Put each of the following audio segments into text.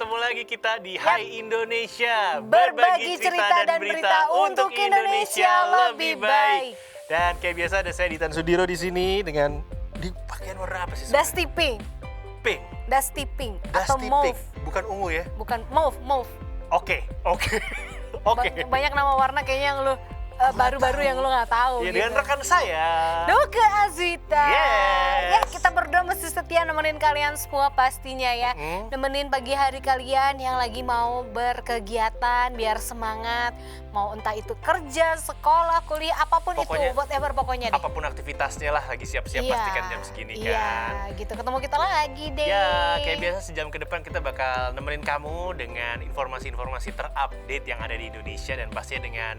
ketemu lagi kita di Hai Indonesia. Berbagi cerita dan berita untuk Indonesia lebih baik. Dan kayak biasa ada saya Ditan Sudiro di sini dengan di pakaian warna apa sih? Dusty pink. Pink. Dusty pink atau Dusty mauve. pink. Bukan ungu ya? Bukan mauve. Oke. Banyak nama warna kayaknya yang lu baru-baru yang lu nggak tahu. Ya, gitu. dengan rekan saya. Duka Azwita. Yes. Ya, kita berdua mesti setia nemenin kalian semua pastinya ya. Nemenin pagi hari kalian yang lagi mau berkegiatan biar semangat. Mau entah itu kerja, sekolah, kuliah, apapun Pokoknya, itu. Whatever pokoknya deh. Apapun aktivitasnya lah lagi siap-siap pastikan jam segini kan. Iya, gitu. Ketemu kita lagi deh. Ya, kayak biasa sejam ke depan kita bakal nemenin kamu dengan informasi-informasi terupdate yang ada di Indonesia dan pastinya dengan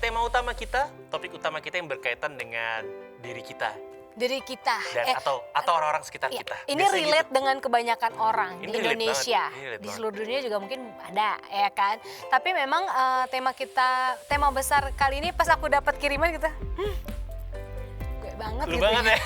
tema utama kita, topik utama kita yang berkaitan dengan diri kita dan atau orang-orang sekitar iya, kita. Ini biasanya relate gitu. dengan kebanyakan orang Ini di relate Indonesia, banget. di seluruh dunia juga mungkin ada ya kan. Tapi memang tema besar kali ini pas aku dapat kiriman gitu, gue banget Lu gitu. banget ya.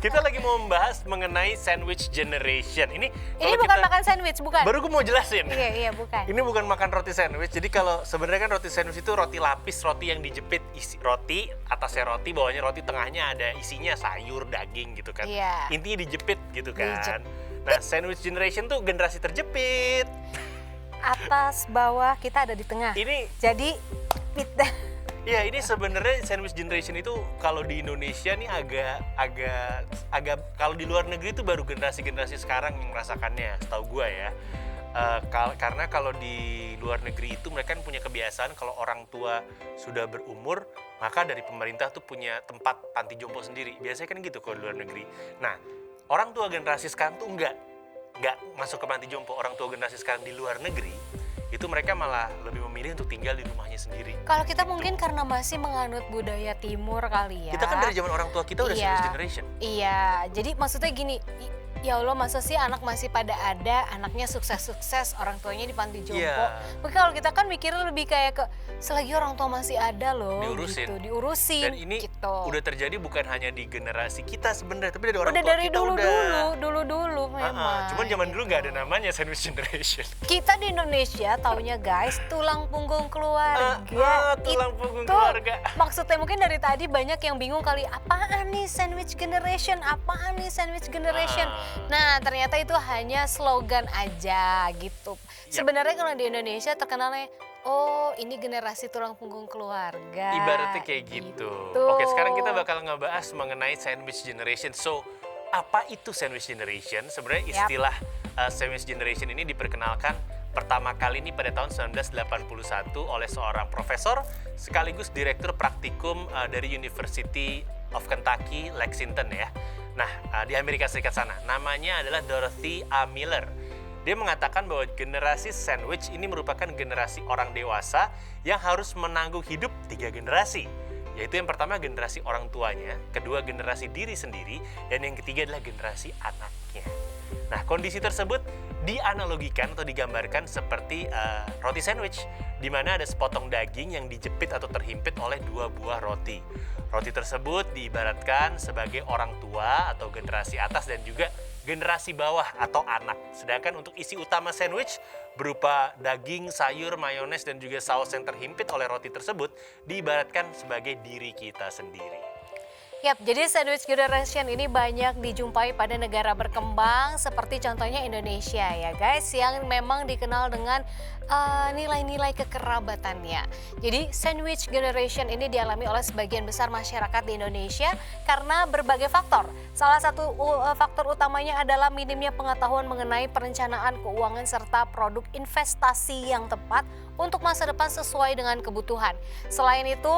Kita lagi mau membahas mengenai sandwich generation. Ini Bukan makan sandwich, bukan? Baru gue mau jelasin. Iya, bukan. Ini bukan makan roti sandwich. Jadi kalau sebenarnya kan roti sandwich itu roti lapis, roti yang dijepit, isi roti, atasnya roti, bawahnya roti, tengahnya ada isinya sayur, daging gitu kan. Iya. Intinya dijepit gitu kan. Dijepit. Nah, sandwich generation tuh generasi terjepit. Atas, bawah, kita ada di tengah. Ini Jadi kita ya ini sebenarnya sandwich generation itu kalau di Indonesia nih agak kalau di luar negeri itu baru generasi sekarang yang merasakannya, setahu gue ya. Karena kalau di luar negeri itu mereka kan punya kebiasaan kalau orang tua sudah berumur maka dari pemerintah tuh punya tempat panti jompo sendiri. Biasanya kan gitu kalau di luar negeri. Nah, orang tua generasi sekarang tuh enggak masuk ke panti jompo. Orang tua generasi sekarang di luar negeri itu mereka malah lebih memilih untuk tinggal di rumahnya sendiri. kalau kita mungkin karena masih menganut budaya timur kali ya. Kita kan dari zaman orang tua kita udah sandwich generation. Iya, jadi maksudnya gini, ya Allah masa sih anak masih pada ada, anaknya sukses-sukses, orang tuanya di panti jompo. Iya. Mungkin kalau kita kan mikirnya lebih kayak ke selagi orang tua masih ada loh, Diurusin. gitu, diurusin. Dan ini gitu. udah terjadi bukan hanya di generasi kita sebenarnya, tapi dari orang Udah tua dari kita dulu memang. Cuman zaman gitu. dulu nggak ada namanya sandwich generation. Kita di Indonesia taunya guys tulang punggung keluarga. Tulang punggung Itu keluarga. maksudnya mungkin dari tadi banyak yang bingung kali apaan nih sandwich generation, apaan nih sandwich generation. Nah ternyata itu hanya slogan aja gitu. Sebenarnya kalau di Indonesia terkenalnya ini generasi tulang punggung keluarga. Ibaratnya kayak gitu. Oke, sekarang kita bakal ngebahas mengenai sandwich generation. So, apa itu sandwich generation? Sebenarnya istilah sandwich generation ini diperkenalkan pertama kali ini pada tahun 1981 oleh seorang profesor sekaligus direktur praktikum dari University of Kentucky, Lexington ya. Nah, di Amerika Serikat sana. Namanya adalah Dorothy A. Miller. Dia mengatakan bahwa generasi sandwich ini merupakan generasi orang dewasa yang harus menanggung hidup 3 generasi. Yaitu yang pertama generasi orang tuanya, kedua generasi diri sendiri, dan yang ketiga adalah generasi anaknya. Nah, kondisi tersebut dianalogikan atau digambarkan seperti roti sandwich, di mana ada sepotong daging yang dijepit atau terhimpit oleh 2 buah roti. Roti tersebut diibaratkan sebagai orang tua atau generasi atas dan juga generasi bawah atau anak. Sedangkan untuk isi utama sandwich berupa daging, sayur, mayones, dan juga saus yang terhimpit oleh roti tersebut diibaratkan sebagai diri kita sendiri. Yap, jadi sandwich generation ini banyak dijumpai pada negara berkembang seperti contohnya Indonesia ya guys, yang memang dikenal dengan nilai-nilai kekerabatannya. Jadi sandwich generation ini dialami oleh sebagian besar masyarakat di Indonesia karena berbagai faktor. Salah satu faktor utamanya adalah minimnya pengetahuan mengenai perencanaan keuangan serta produk investasi yang tepat untuk masa depan sesuai dengan kebutuhan. Selain itu,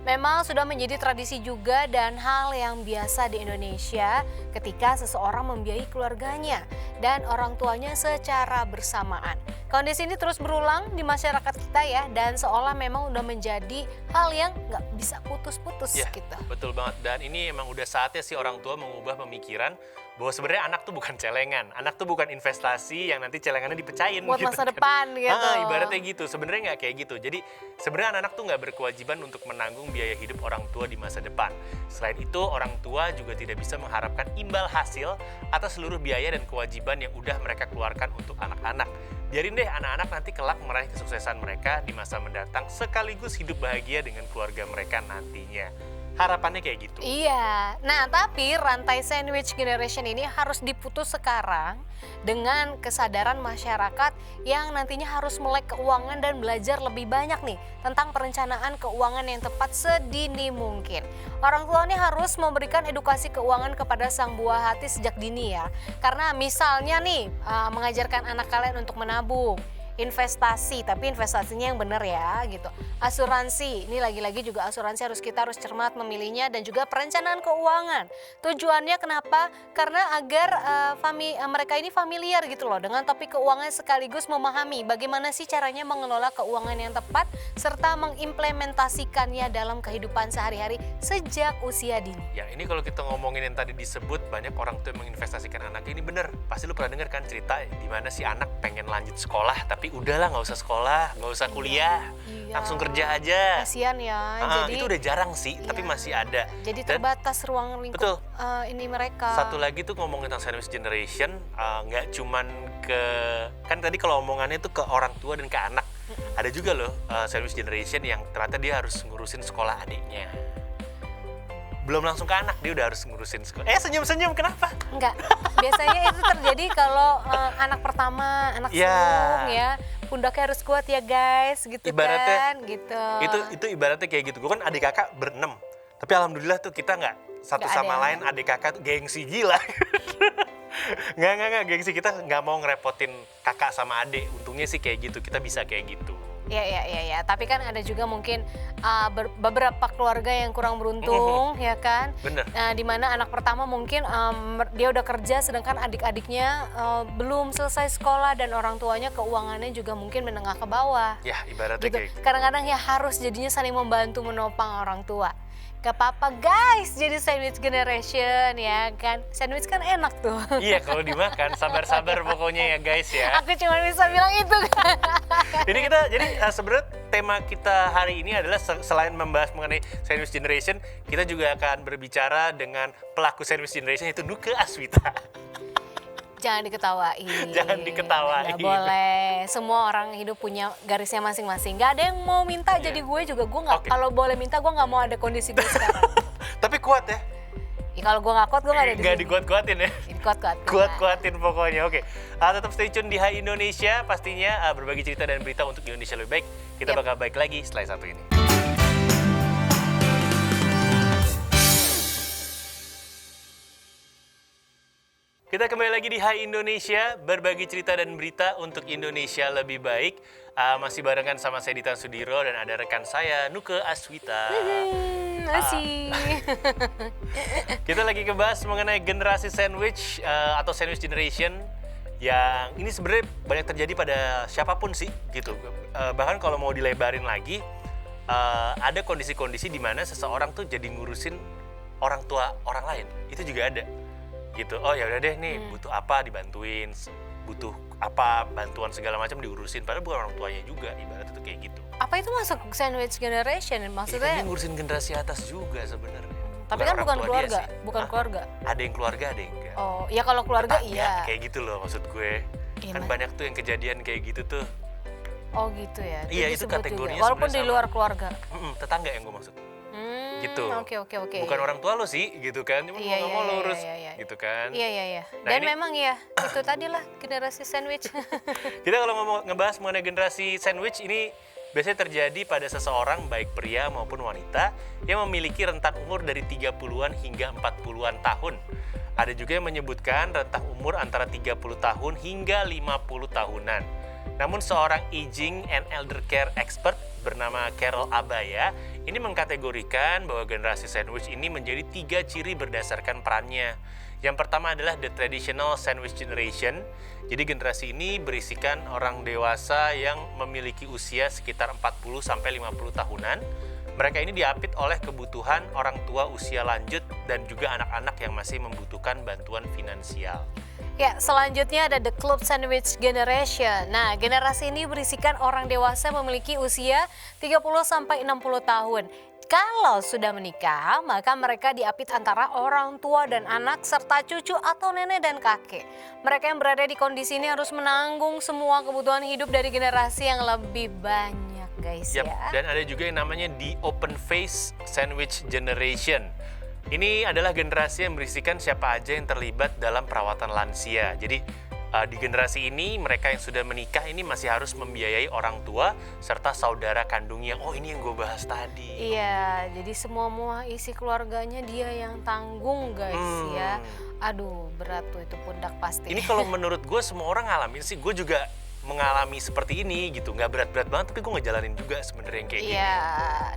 memang sudah menjadi tradisi juga dan hal yang biasa di Indonesia ketika seseorang membiayai keluarganya dan orang tuanya secara bersamaan. Kondisi ini terus berulang di masyarakat kita ya, dan seolah memang udah menjadi hal yang nggak bisa putus-putus Ya, gitu. betul banget. Dan ini emang udah saatnya sih orang tua mengubah pemikiran bahwa sebenarnya anak tuh bukan celengan, anak tuh bukan investasi yang nanti celengannya dipecahin Buat gitu masa kan. depan gitu. Ibaratnya gitu, sebenarnya nggak kayak gitu. Jadi sebenarnya anak-anak tuh nggak berkewajiban untuk menanggung biaya hidup orang tua di masa depan. Selain itu, orang tua juga tidak bisa mengharapkan imbal hasil atas seluruh biaya dan kewajiban yang udah mereka keluarkan untuk anak-anak. Biarin deh anak-anak nanti kelak meraih kesuksesan mereka di masa mendatang sekaligus hidup bahagia dengan keluarga mereka nantinya. Harapannya kayak gitu. Iya, nah tapi rantai sandwich generation ini harus diputus sekarang dengan kesadaran masyarakat yang nantinya harus melek keuangan dan belajar lebih banyak nih tentang perencanaan keuangan yang tepat sedini mungkin. Orang tua ini harus memberikan edukasi keuangan kepada sang buah hati sejak dini ya. Karena misalnya nih mengajarkan anak kalian untuk menabung, investasi, tapi investasinya yang benar ya gitu. Asuransi, ini lagi-lagi juga asuransi kita harus cermat memilihnya, dan juga perencanaan keuangan. Tujuannya kenapa? Karena agar mereka ini familiar gitu loh dengan topik keuangan, sekaligus memahami bagaimana sih caranya mengelola keuangan yang tepat serta mengimplementasikannya dalam kehidupan sehari-hari sejak usia dini. Ya, ini kalau kita ngomongin yang tadi disebut, banyak orang tuh yang menginvestasikan anaknya, ini bener. Pasti lu pernah denger kan cerita di mana si anak pengen lanjut sekolah tapi udahlah nggak usah sekolah, nggak usah kuliah, langsung kerja aja. Kasian ya. Jadi itu udah jarang sih, tapi masih ada. Jadi Dan terbatas ruang lingkup betul. Ini mereka. Satu lagi tuh ngomongin tentang sandwich generation, nggak cuman ke, kan tadi kalau omongannya tuh ke orang tua dan ke anak. Ada juga loh sandwich generation yang ternyata dia harus ngurusin sekolah adiknya. Belum langsung ke anak, dia udah harus ngurusin sekolah. Senyum-senyum, kenapa? Enggak, biasanya itu terjadi kalau anak pertama, anak sulung ya. Pundaknya harus kuat ya guys, gitu Ibaratnya, kan, gitu. Itu ibaratnya kayak gitu. Gue kan adik kakak berenam, tapi alhamdulillah tuh kita nggak satu Nggak sama ada. lain adik kakak tuh gengsi gila. Nggak, gengsi kita nggak mau ngerepotin kakak sama adik. Untungnya sih kayak gitu, kita bisa kayak gitu. Ya. Tapi kan ada juga mungkin beberapa keluarga yang kurang beruntung, ya kan? Bener. Di mana anak pertama mungkin dia udah kerja, sedangkan adik-adiknya belum selesai sekolah, dan orang tuanya keuangannya juga mungkin menengah ke bawah. Ya, ibaratnya Gitu. kayak gitu. Kadang-kadang ya harus jadinya saling membantu menopang orang tua. Gak apa-apa guys, jadi sandwich generation ya kan. Sandwich kan enak tuh. Iya, kalau dimakan sabar-sabar pokoknya ya guys ya. Aku cuma bisa bilang itu. Jadi sebenarnya tema kita hari ini adalah selain membahas mengenai sandwich generation, kita juga akan berbicara dengan pelaku sandwich generation, yaitu Nuke Aswita. Jangan diketawain. Jangan diketawain. Nggak boleh. Semua orang hidup punya garisnya masing-masing. Gak ada yang mau minta jadi gue juga. Gue nggak. Oke. Kalau boleh minta, gue nggak mau ada kondisi gue sekarang. Tapi kuat ya. Ya, kalau gue nggak kuat, gue nggak ada di Nggak sini. dikuat-kuatin ya. Kuat-kuat. Kuat-kuatin pokoknya. Oke. Tetap stay tune di Hai Indonesia. Pastinya berbagi cerita dan berita untuk Indonesia lebih baik. Kita Yap. bakal baik lagi setelah satu ini. Kita kembali lagi di Hai Indonesia, berbagi cerita dan berita untuk Indonesia lebih baik. Masih barengan sama saya Dita Sudiro dan ada rekan saya Nuke Aswita. Masih. Kita lagi ngebahas mengenai generasi sandwich atau sandwich generation yang ini sebenarnya banyak terjadi pada siapapun sih gitu. Bahkan kalau mau dilebarin lagi, ada kondisi-kondisi di mana seseorang tuh jadi ngurusin orang tua orang lain. Itu juga ada. Gitu. Oh ya udah deh nih, butuh apa dibantuin, butuh apa bantuan segala macam diurusin, padahal bukan orang tuanya juga, ibaratnya tuh kayak gitu. Apa itu masuk sandwich generation? Iya, Maksudnya? dia ngurusin generasi atas juga sebenarnya. Tapi kan orang bukan tua dia keluarga, sih. bukan Hah? keluarga. Ada yang keluarga, ada yang enggak. Oh, ya kalau keluarga Tetangga, iya. kayak gitu loh maksud gue. Iya, Kan Mas. banyak tuh yang kejadian kayak gitu tuh. Oh gitu ya. Iya, itu disebut kategorinya juga. Walaupun di sebenarnya luar keluarga. Tetangga yang gue maksud. Gitu. Oke. Bukan orang tua lo sih, gitu kan. Cuma Iya, mau nggak mau iya, lo iya, urus, iya, iya. gitu kan. Iya. Nah, Dan ini- memang ya, itu tadi lah generasi sandwich. Kita kalau ngebahas mengenai generasi sandwich ini biasanya terjadi pada seseorang baik pria maupun wanita yang memiliki rentang umur dari 30-an hingga 40-an tahun. Ada juga yang menyebutkan rentang umur antara 30 tahun hingga 50 tahunan. Namun seorang aging and elder care expert bernama Carol Abaya ini mengkategorikan bahwa generasi sandwich ini menjadi 3 ciri berdasarkan perannya. Yang pertama adalah the traditional sandwich generation. Jadi generasi ini berisikan orang dewasa yang memiliki usia sekitar 40 sampai 50 tahunan. Mereka ini diapit oleh kebutuhan orang tua usia lanjut dan juga anak-anak yang masih membutuhkan bantuan finansial. Ya, selanjutnya ada The Club Sandwich Generation. Nah, generasi ini berisikan orang dewasa memiliki usia 30-60 tahun. Kalau sudah menikah, maka mereka diapit antara orang tua dan anak serta cucu atau nenek dan kakek. Mereka yang berada di kondisi ini harus menanggung semua kebutuhan hidup dari generasi yang lebih banyak, guys, Yap, ya. dan ada juga yang namanya The Open Face Sandwich Generation. Ini adalah generasi yang berisikan siapa aja yang terlibat dalam perawatan lansia. Jadi di generasi ini mereka yang sudah menikah ini masih harus membiayai orang tua serta saudara kandungnya. Oh, ini yang gue bahas tadi. Iya, jadi semua isi keluarganya dia yang tanggung, guys, ya. Aduh, berat tuh itu pundak pasti. Ini kalau menurut gue semua orang ngalamin sih. Gue juga mengalami seperti ini gitu, nggak berat-berat banget tapi gue ngejalanin juga sebenarnya yang kayak gini. Iya,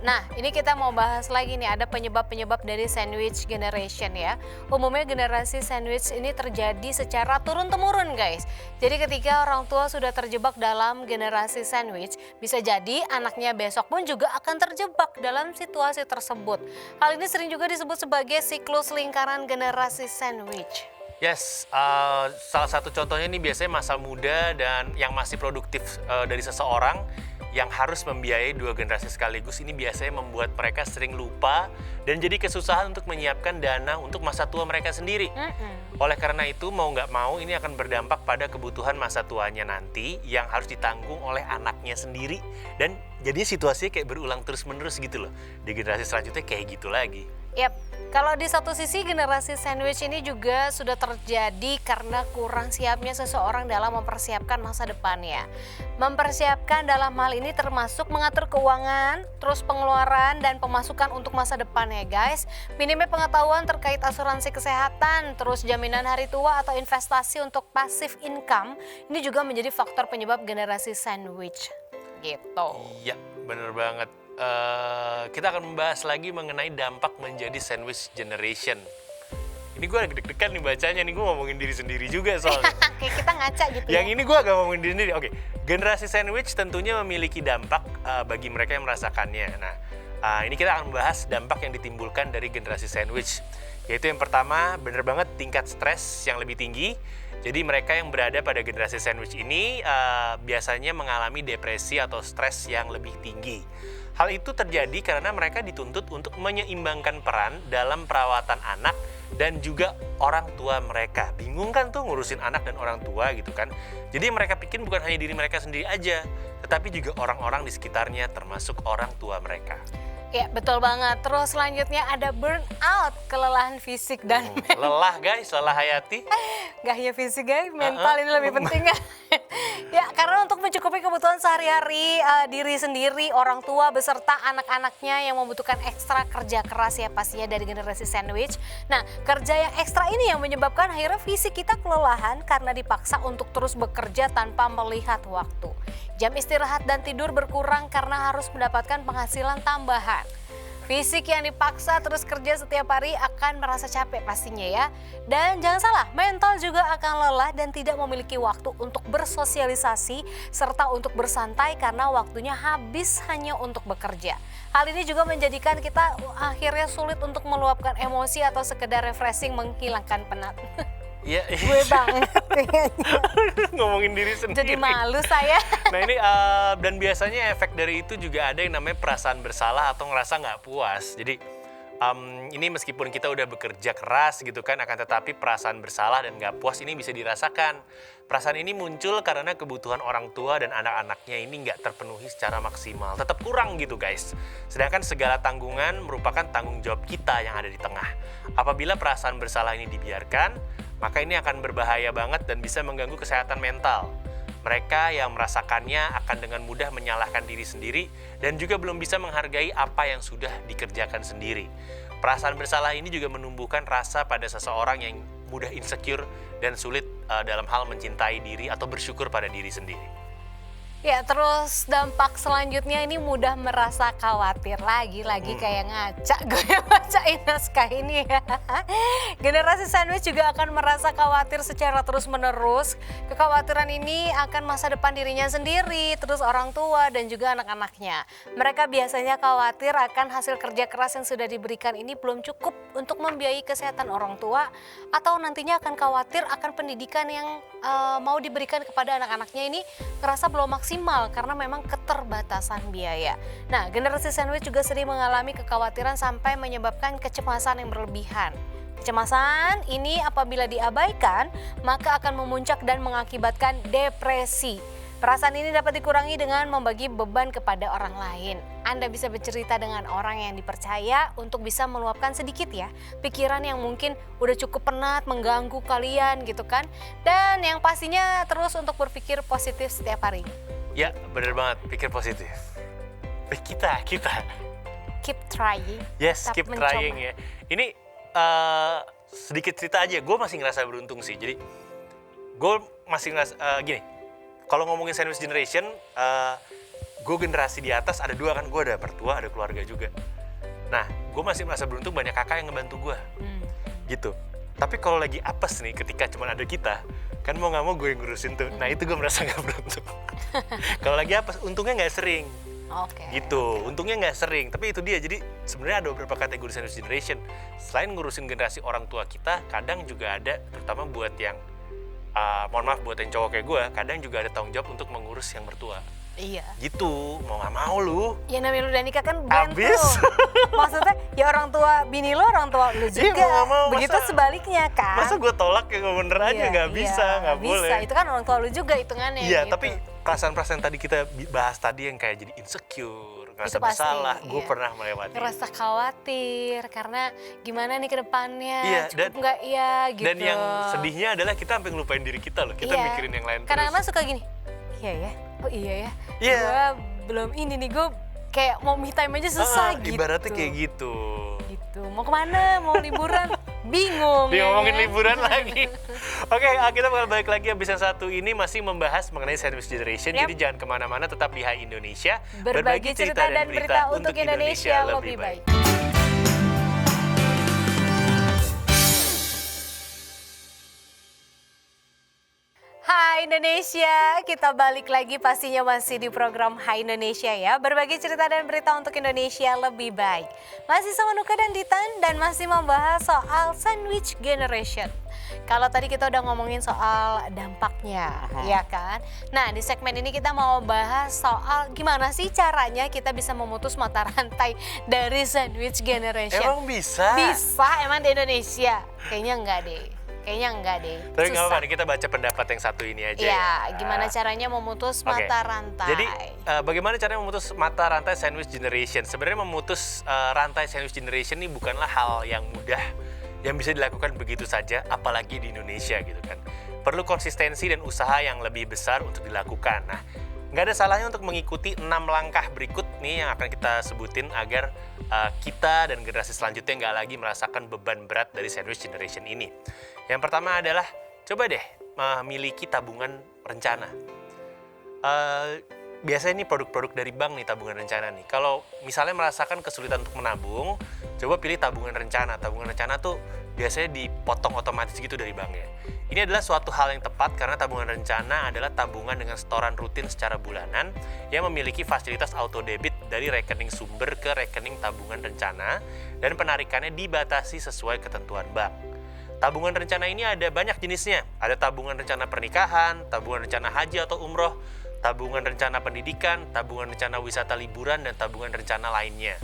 nah ini kita mau bahas lagi nih, ada penyebab-penyebab dari sandwich generation ya. Umumnya generasi sandwich ini terjadi secara turun-temurun, guys. Jadi ketika orang tua sudah terjebak dalam generasi sandwich, bisa jadi anaknya besok pun juga akan terjebak dalam situasi tersebut. Hal ini sering juga disebut sebagai siklus lingkaran generasi sandwich. Yes, salah satu contohnya ini biasanya masa muda dan yang masih produktif dari seseorang yang harus membiayai dua generasi sekaligus. Ini biasanya membuat mereka sering lupa dan jadi kesusahan untuk menyiapkan dana untuk masa tua mereka sendiri. Oleh karena itu, mau nggak mau ini akan berdampak pada kebutuhan masa tuanya nanti yang harus ditanggung oleh anaknya sendiri. Dan jadinya situasinya kayak berulang terus-menerus gitu loh. Di generasi selanjutnya kayak gitu lagi. Yap, kalau di satu sisi generasi sandwich ini juga sudah terjadi karena kurang siapnya seseorang dalam mempersiapkan masa depannya. Mempersiapkan dalam hal ini termasuk mengatur keuangan, terus pengeluaran dan pemasukan untuk masa depan ya guys. Minimnya pengetahuan terkait asuransi kesehatan, terus jaminan hari tua atau investasi untuk passive income, ini juga menjadi faktor penyebab generasi sandwich gitu. Iya, bener banget. Kita akan membahas lagi mengenai dampak menjadi sandwich generation. Ini gue agak deg-degan nih bacanya nih, gue ngomongin diri sendiri juga soalnya. Kayak kita ngaca gitu. Yang ini gue agak ngomongin diri sendiri. Oke, generasi sandwich tentunya memiliki dampak bagi mereka yang merasakannya. Nah, ini kita akan membahas dampak yang ditimbulkan dari generasi sandwich. Yaitu yang pertama, bener banget tingkat stres yang lebih tinggi. Jadi mereka yang berada pada generasi sandwich ini biasanya mengalami depresi atau stres yang lebih tinggi. Hal itu terjadi karena mereka dituntut untuk menyeimbangkan peran dalam perawatan anak dan juga orang tua mereka. Bingung kan tuh ngurusin anak dan orang tua gitu kan. Jadi mereka pikir bukan hanya diri mereka sendiri aja, tetapi juga orang-orang di sekitarnya termasuk orang tua mereka. Ya betul banget. Terus selanjutnya ada burnout, kelelahan fisik dan Lelah guys, lelah hayati. gak hanya fisik guys, mental ini lebih penting ya. Ya karena untuk mencukupi kebutuhan sehari-hari diri sendiri, orang tua beserta anak-anaknya yang membutuhkan ekstra kerja keras ya pastinya dari generasi sandwich. Nah kerja yang ekstra ini yang menyebabkan akhirnya fisik kita kelelahan karena dipaksa untuk terus bekerja tanpa melihat waktu. Jam istirahat dan tidur berkurang karena harus mendapatkan penghasilan tambahan. Fisik yang dipaksa terus kerja setiap hari akan merasa capek pastinya ya. Dan jangan salah, mental juga akan lelah dan tidak memiliki waktu untuk bersosialisasi serta untuk bersantai karena waktunya habis hanya untuk bekerja. Hal ini juga menjadikan kita akhirnya sulit untuk meluapkan emosi atau sekedar refreshing menghilangkan penat. Iya, Gue banget kayaknya. ngomongin diri sendiri. Jadi malu saya. Nah ini dan biasanya efek dari itu juga ada yang namanya perasaan bersalah atau ngerasa nggak puas. Jadi ini meskipun kita udah bekerja keras gitu kan, akan tetapi perasaan bersalah dan nggak puas ini bisa dirasakan. Perasaan ini muncul karena kebutuhan orang tua dan anak-anaknya ini nggak terpenuhi secara maksimal. Tetap kurang gitu guys. Sedangkan segala tanggungan merupakan tanggung jawab kita yang ada di tengah. Apabila perasaan bersalah ini dibiarkan, maka ini akan berbahaya banget dan bisa mengganggu kesehatan mental. Mereka yang merasakannya akan dengan mudah menyalahkan diri sendiri dan juga belum bisa menghargai apa yang sudah dikerjakan sendiri. Perasaan bersalah ini juga menumbuhkan rasa pada seseorang yang mudah insecure dan sulit dalam hal mencintai diri atau bersyukur pada diri sendiri. Ya, terus dampak selanjutnya ini mudah merasa khawatir. Lagi-lagi kayak ngaca gue bacain naskah ini ya. Generasi sandwich juga akan merasa khawatir secara terus-menerus. Kekhawatiran ini akan masa depan dirinya sendiri, terus orang tua dan juga anak-anaknya. Mereka biasanya khawatir akan hasil kerja keras yang sudah diberikan ini belum cukup untuk membiayai kesehatan orang tua, atau nantinya akan khawatir akan pendidikan yang mau diberikan kepada anak-anaknya ini ngerasa belum maksimal karena memang keterbatasan biaya. Nah, generasi sandwich juga sering mengalami kekhawatiran sampai menyebabkan kecemasan yang berlebihan. Kecemasan ini apabila diabaikan maka akan memuncak dan mengakibatkan depresi. Perasaan ini dapat dikurangi dengan membagi beban kepada orang lain. Anda bisa bercerita dengan orang yang dipercaya untuk bisa meluapkan sedikit ya pikiran yang mungkin udah cukup penat mengganggu kalian gitu kan. Dan yang pastinya terus untuk berpikir positif setiap hari. Ya, bener banget, pikir positif. Kita. Keep trying. Yes, tetap keep mencoba. trying ya. Ini sedikit cerita aja, gue masih ngerasa beruntung sih. Jadi gue masih ngerasa gini, kalau ngomongin sandwich generation, gue generasi di atas ada dua kan, gue ada mertua, ada keluarga juga. Nah, gue masih merasa beruntung banyak kakak yang ngebantu gue, gitu. Tapi kalau lagi apes nih, ketika cuma ada kita, kan mau nggak mau gue yang ngurusin tuh. Nah itu gue merasa nggak beruntung. Kalau lagi apes, untungnya nggak sering. Oke. Gitu, untungnya nggak sering, tapi itu dia. Jadi sebenarnya ada beberapa kategori sandwich generation. Selain ngurusin generasi orang tua kita, kadang juga ada, terutama buat yang mohon maaf buat yang cowok kayak gue, kadang juga ada tanggung jawab untuk mengurus yang mertua. Iya. Gitu, mau nggak mau lu. Ya namanya lu udah nikah kan band Abis. tuh. Maksudnya ya orang tua bini lu, orang tua lu Iya, juga. mau nggak mau, Begitu masa- sebaliknya kan. Masa gue tolak ya bener aja, nggak bisa, nggak boleh. Bisa, itu kan orang tua lu juga hitungannya. Iya, gitu. tapi perasaan-perasaan tadi kita bahas tadi yang kayak jadi insecure, ngerasa Itu pasti, bersalah, gue iya. pernah melewati. ngerasa khawatir karena gimana nih ke depannya, Iya, cukup nggak ya gitu. Dan yang sedihnya adalah kita sampai ngelupain diri kita loh, kita Iya. mikirin yang lain Kadang-kadang terus. suka gini, iya ya, oh iya ya, Iya. gue belum ini nih, gue kayak mau me time aja susah gitu. Ibaratnya kayak gitu. Gitu, mau kemana, mau liburan, bingung. Dia ya ngomongin kan? liburan lagi. Oke, kita bakal balik lagi habis yang satu ini masih membahas mengenai sandwich generation. Yap. Jadi jangan kemana-mana, tetap di Hai Indonesia. Berbagi cerita dan berita untuk Indonesia lebih baik. Hai Indonesia, kita balik lagi pastinya masih di program Hai Indonesia ya. Berbagi cerita dan berita untuk Indonesia lebih baik. Masih sama Nuka dan Ditan dan masih membahas soal sandwich generation. Kalau tadi kita udah ngomongin soal dampaknya, ya kan? Nah, di segmen ini kita mau bahas soal gimana sih caranya kita bisa memutus mata rantai dari sandwich generation. Emang bisa? Bisa, emang di Indonesia? Kayaknya enggak deh. Tapi nggak Susah. apa-apa, kita baca pendapat yang satu ini aja Ya, gimana caranya memutus Oke. mata rantai? Jadi bagaimana caranya memutus mata rantai sandwich generation? Sebenarnya memutus rantai sandwich generation ini bukanlah hal yang mudah yang bisa dilakukan begitu saja, apalagi di Indonesia gitu kan. Perlu konsistensi dan usaha yang lebih besar untuk dilakukan. Nah, nggak ada salahnya untuk mengikuti 6 langkah berikut nih yang akan kita sebutin agar kita dan generasi selanjutnya nggak lagi merasakan beban berat dari sandwich generation ini. Yang pertama adalah coba deh memiliki tabungan rencana. Biasanya ini produk-produk dari bank nih, tabungan rencana nih. Kalau misalnya merasakan kesulitan untuk menabung, coba pilih tabungan rencana. Tabungan rencana tuh biasanya dipotong otomatis gitu dari bank ya. Ini adalah suatu hal yang tepat karena tabungan rencana adalah tabungan dengan setoran rutin secara bulanan yang memiliki fasilitas auto debit dari rekening sumber ke rekening tabungan rencana dan penarikannya dibatasi sesuai ketentuan bank. Tabungan rencana ini ada banyak jenisnya. Ada tabungan rencana pernikahan, tabungan rencana haji atau umroh, tabungan rencana pendidikan, tabungan rencana wisata liburan, dan tabungan rencana lainnya.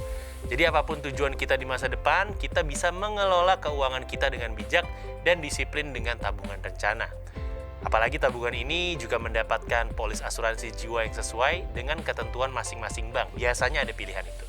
Jadi apapun tujuan kita di masa depan, kita bisa mengelola keuangan kita dengan bijak dan disiplin dengan tabungan rencana. Apalagi tabungan ini juga mendapatkan polis asuransi jiwa yang sesuai dengan ketentuan masing-masing bank. Biasanya ada pilihan itu.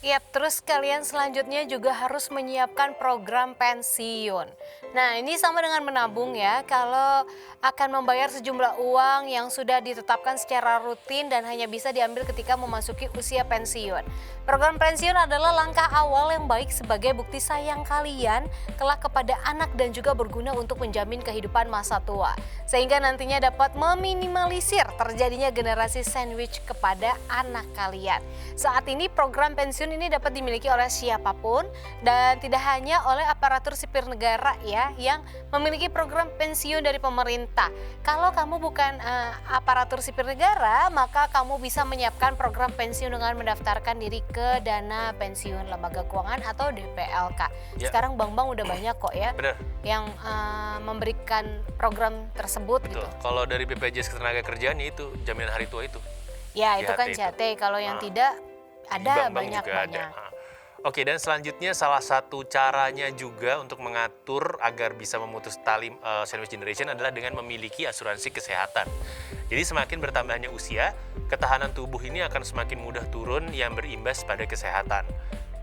Yap, terus kalian selanjutnya juga harus menyiapkan program pensiun. Nah, ini sama dengan menabung ya. Kalau akan membayar sejumlah uang yang sudah ditetapkan secara rutin dan hanya bisa diambil ketika memasuki usia pensiun. Program pensiun adalah langkah awal yang baik sebagai bukti sayang kalian kelak kepada anak dan juga berguna untuk menjamin kehidupan masa tua. Sehingga nantinya dapat meminimalisir terjadinya generasi sandwich kepada anak kalian. Saat ini program pensiun ini dapat dimiliki oleh siapapun dan tidak hanya oleh aparatur sipil negara ya yang memiliki program pensiun dari pemerintah. Kalau kamu bukan aparatur sipil negara, maka kamu bisa menyiapkan program pensiun dengan mendaftarkan diri ke Dana Pensiun Lembaga Keuangan atau DPLK. Ya. Sekarang bank-bank udah banyak kok ya Bener. yang memberikan program tersebut Betul. gitu. Kalau dari BPJS Ketenagakerjaan ya itu jaminan hari tua itu. Ya itu kan JHT JHT. Kalau yang Ah. tidak Di ada bank-bank juga ada. banyak-banyak. Oke, dan selanjutnya salah satu caranya juga untuk mengatur agar bisa memutus tali sandwich generation adalah dengan memiliki asuransi kesehatan. Jadi semakin bertambahnya usia, ketahanan tubuh ini akan semakin mudah turun yang berimbas pada kesehatan.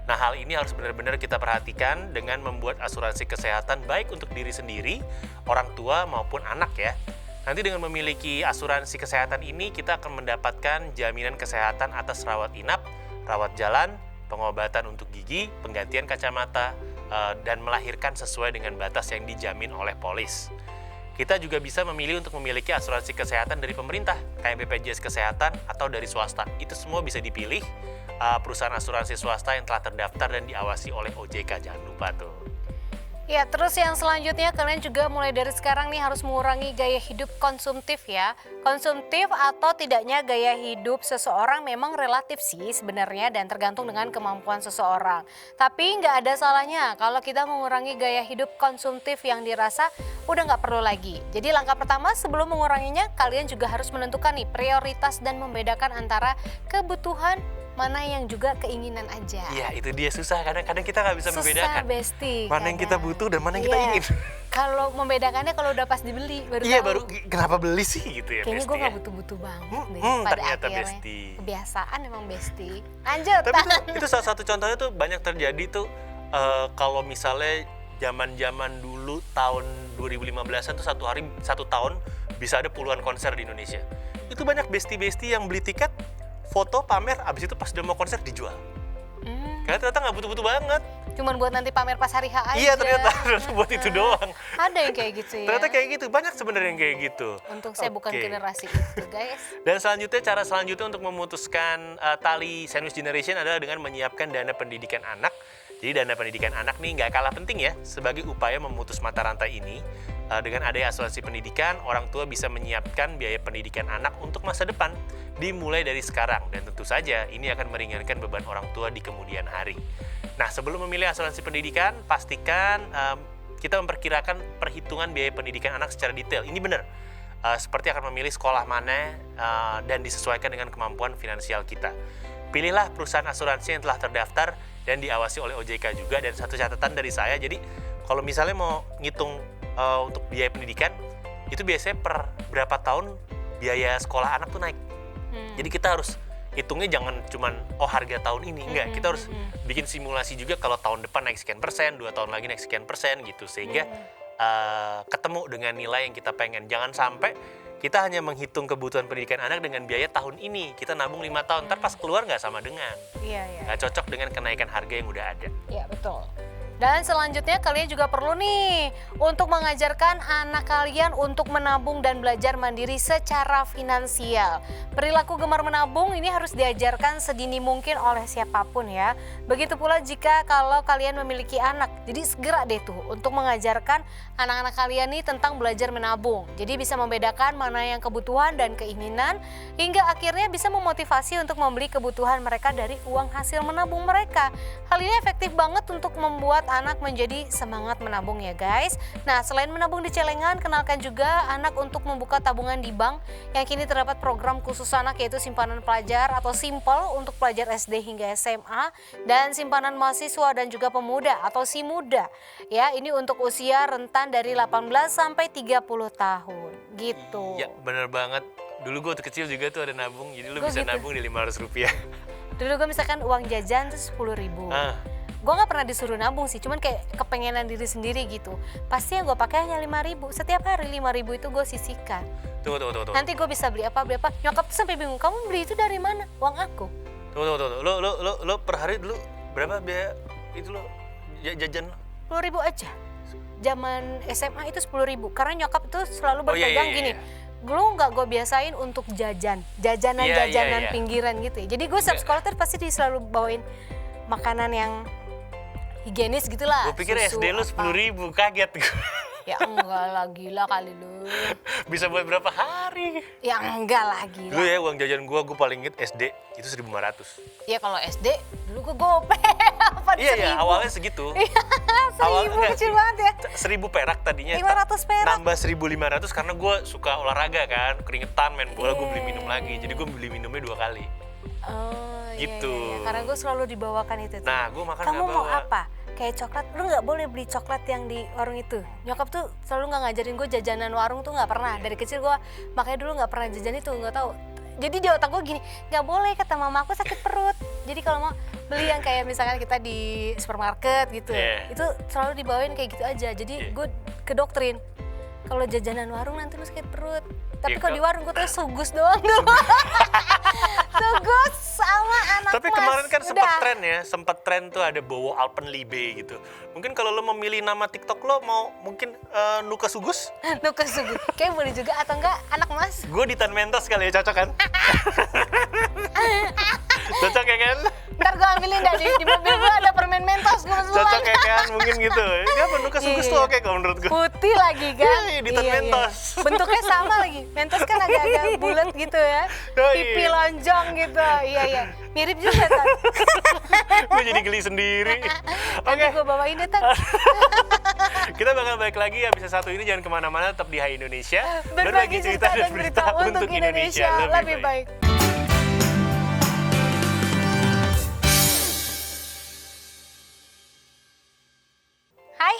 Nah, hal ini harus benar-benar kita perhatikan dengan membuat asuransi kesehatan baik untuk diri sendiri, orang tua maupun anak ya. Nanti dengan memiliki asuransi kesehatan ini kita akan mendapatkan jaminan kesehatan atas rawat inap, rawat jalan, pengobatan untuk gigi, penggantian kacamata, dan melahirkan sesuai dengan batas yang dijamin oleh polis. Kita juga bisa memilih untuk memiliki asuransi kesehatan dari pemerintah, kayak BPJS Kesehatan atau dari swasta. Itu semua bisa dipilih perusahaan asuransi swasta yang telah terdaftar dan diawasi oleh OJK. Jangan lupa tuh. Ya, terus yang selanjutnya kalian juga mulai dari sekarang nih harus mengurangi gaya hidup konsumtif ya. Konsumtif atau tidaknya gaya hidup seseorang memang relatif sih sebenarnya dan tergantung dengan kemampuan seseorang. Tapi nggak ada salahnya kalau kita mengurangi gaya hidup konsumtif yang dirasa udah nggak perlu lagi. Jadi langkah pertama sebelum menguranginya kalian juga harus menentukan nih prioritas dan membedakan antara kebutuhan mana yang juga keinginan aja. Iya, itu dia susah. Kadang-kadang kita nggak bisa membedakan. Susah, Besti. Mana yang kita butuh dan mana yang kita Iya. ingin. Kalau membedakannya kalau udah pas dibeli baru Iya, tahu. baru kenapa beli sih gitu ya, Kayaknya Besti gue ya. nggak butuh-butuh banget deh. Pada Ternyata akhirnya Besti. kebiasaan emang Besti. Lanjut. Tapi itu salah satu contohnya tuh banyak terjadi tuh kalau misalnya zaman-zaman dulu tahun 2015-an tuh satu tahun bisa ada puluhan konser di Indonesia. Itu banyak besti-besti yang beli tiket, foto, pamer, abis itu pas udah mau konser dijual. Karena ternyata nggak butuh-butuh banget. Cuman buat nanti pamer pas hari H aja. Iya, ternyata buat itu doang. Ada yang kayak gitu ya. Ternyata kayak gitu, banyak sebenarnya yang kayak gitu. Untung saya bukan Oke. generasi itu guys. Dan selanjutnya, cara selanjutnya untuk memutuskan tali sandwich generation adalah dengan menyiapkan dana pendidikan anak. Jadi dana pendidikan anak nih nggak kalah penting ya sebagai upaya memutus mata rantai ini. Dengan adanya asuransi pendidikan, orang tua bisa menyiapkan biaya pendidikan anak untuk masa depan dimulai dari sekarang. Dan tentu saja ini akan meringankan beban orang tua di kemudian hari. Nah, sebelum memilih asuransi pendidikan, pastikan kita memperkirakan perhitungan biaya pendidikan anak secara detail. Ini benar. Seperti akan memilih sekolah mana dan disesuaikan dengan kemampuan finansial kita. Pilihlah perusahaan asuransi yang telah terdaftar dan diawasi oleh OJK juga. Dan satu catatan dari saya, jadi kalau misalnya mau ngitung untuk biaya pendidikan, itu biasanya per berapa tahun biaya sekolah anak tuh naik. Jadi kita harus hitungnya jangan cuman harga tahun ini, enggak. Kita harus bikin simulasi juga kalau tahun depan naik sekian persen, 2 tahun lagi naik sekian persen gitu. Sehingga ketemu dengan nilai yang kita pengen. Jangan sampai kita hanya menghitung kebutuhan pendidikan anak dengan biaya tahun ini. Kita nabung 5 tahun, ntar pas keluar nggak sama dengan. Iya, iya. Nggak cocok dengan kenaikan harga yang udah ada. Iya, betul. Dan selanjutnya kalian juga perlu nih untuk mengajarkan anak kalian untuk menabung dan belajar mandiri secara finansial. Perilaku gemar menabung ini harus diajarkan sedini mungkin oleh siapapun ya. Begitu pula jika kalau kalian memiliki anak. Jadi segera deh tuh untuk mengajarkan anak-anak kalian nih tentang belajar menabung. Jadi bisa membedakan mana yang kebutuhan dan keinginan hingga akhirnya bisa memotivasi untuk membeli kebutuhan mereka dari uang hasil menabung mereka. Hal ini efektif banget untuk membuat anak menjadi semangat menabung ya guys. Nah, selain menabung di celengan, kenalkan juga anak untuk membuka tabungan di bank yang kini terdapat program khusus anak yaitu simpanan pelajar atau SIMPEL untuk pelajar SD hingga SMA dan simpanan mahasiswa dan juga pemuda atau SIMUDA. Ya, ini untuk usia rentan dari 18 sampai 30 tahun gitu. Ya, bener banget. Dulu gue waktu kecil juga tuh ada nabung, jadi lu Gua bisa gitu. nabung di 500 rupiah. Dulu gue misalkan uang jajan tuh 10.000. Ah. Gue nggak pernah disuruh nabung sih, cuman kayak kepengenan diri sendiri gitu. Pasti yang gue pakai hanya 5.000. Setiap hari 5.000 itu gue sisihkan. Tunggu. Nanti gue bisa beli apa. Nyokap tuh sampai bingung, kamu beli itu dari mana? Uang aku. Tunggu. Lo per hari dulu berapa biaya itu lo jajan? 10.000 aja. Zaman SMA itu 10.000. Karena nyokap tuh selalu berpegang iya. gini. Lu nggak gue biasain untuk jajanan Iya. pinggiran gitu ya. Jadi gue setiap sekolah tuh pasti selalu bawain makanan yang higienis gitulah. Gue pikir susu, SD lu apa. 10.000, kaget gue. Ya enggak lah, gila kali lu. Bisa buat berapa hari? Ya enggak lah, gila. Dulu ya uang jajan gue paling inget SD itu 1.500. Ya kalau SD dulu gue gope. Apa Iya, awalnya segitu. 1.000 kecil banget ya. 1.000 perak tadinya. 500 perak. Nambah 1.500 karena gue suka olahraga kan, keringetan main bola, gue beli minum lagi. Jadi gue beli minumnya 2 kali. Oh, Gitu. Iya. Karena gue selalu dibawakan itu tuh. Nah, gue makan Kamu nggak mau bawa. apa? Kayak coklat, lu nggak boleh beli coklat yang di warung itu. Nyokap tuh selalu nggak ngajarin gue jajanan warung tuh nggak pernah. Dari kecil gue makanya dulu nggak pernah jajan itu, nggak tahu. Jadi di otak gue gini, nggak boleh kata mama aku sakit perut. Jadi kalau mau beli yang kayak misalkan kita di supermarket gitu, itu selalu dibawain kayak gitu aja. Jadi gue kedoktrin, kalau jajanan warung nanti lu sakit perut. Tapi kalau di warung gue tuh sugus doang dulu. Sugus sama anak Tapi mas. kemarin kan Udah. sempat tren tuh ada Bowo Alpenlibe gitu. Mungkin kalau lo memilih nama TikTok lo mau mungkin Nuka Sugus? Nuka sugu. Kayak boleh juga atau enggak anak mas. Gue di Tan Mentos kali ya, cocok kan? Cocok ya kan? Ntar gue ambilin dah di mobil gue ada permen mentos gue Cocok ya kan? Mungkin gitu. Ya apa Nuka Sugus tuh oke kalau menurut gue. Putih lagi kan? Iya, di Tan Mentos. Bentuknya sama lagi. Mentos kan agak-agak bulat gitu ya. Oh, iya. Pipi lonjong gitu. Iya. Mirip juga Tan. Gue jadi geli sendiri. Nanti Oke, gue bawain deh Tan. kita bakal balik lagi habis satu ini, jangan kemana-mana, tetap di Hai Indonesia. Berbagi cerita dan berita untuk Indonesia lebih baik.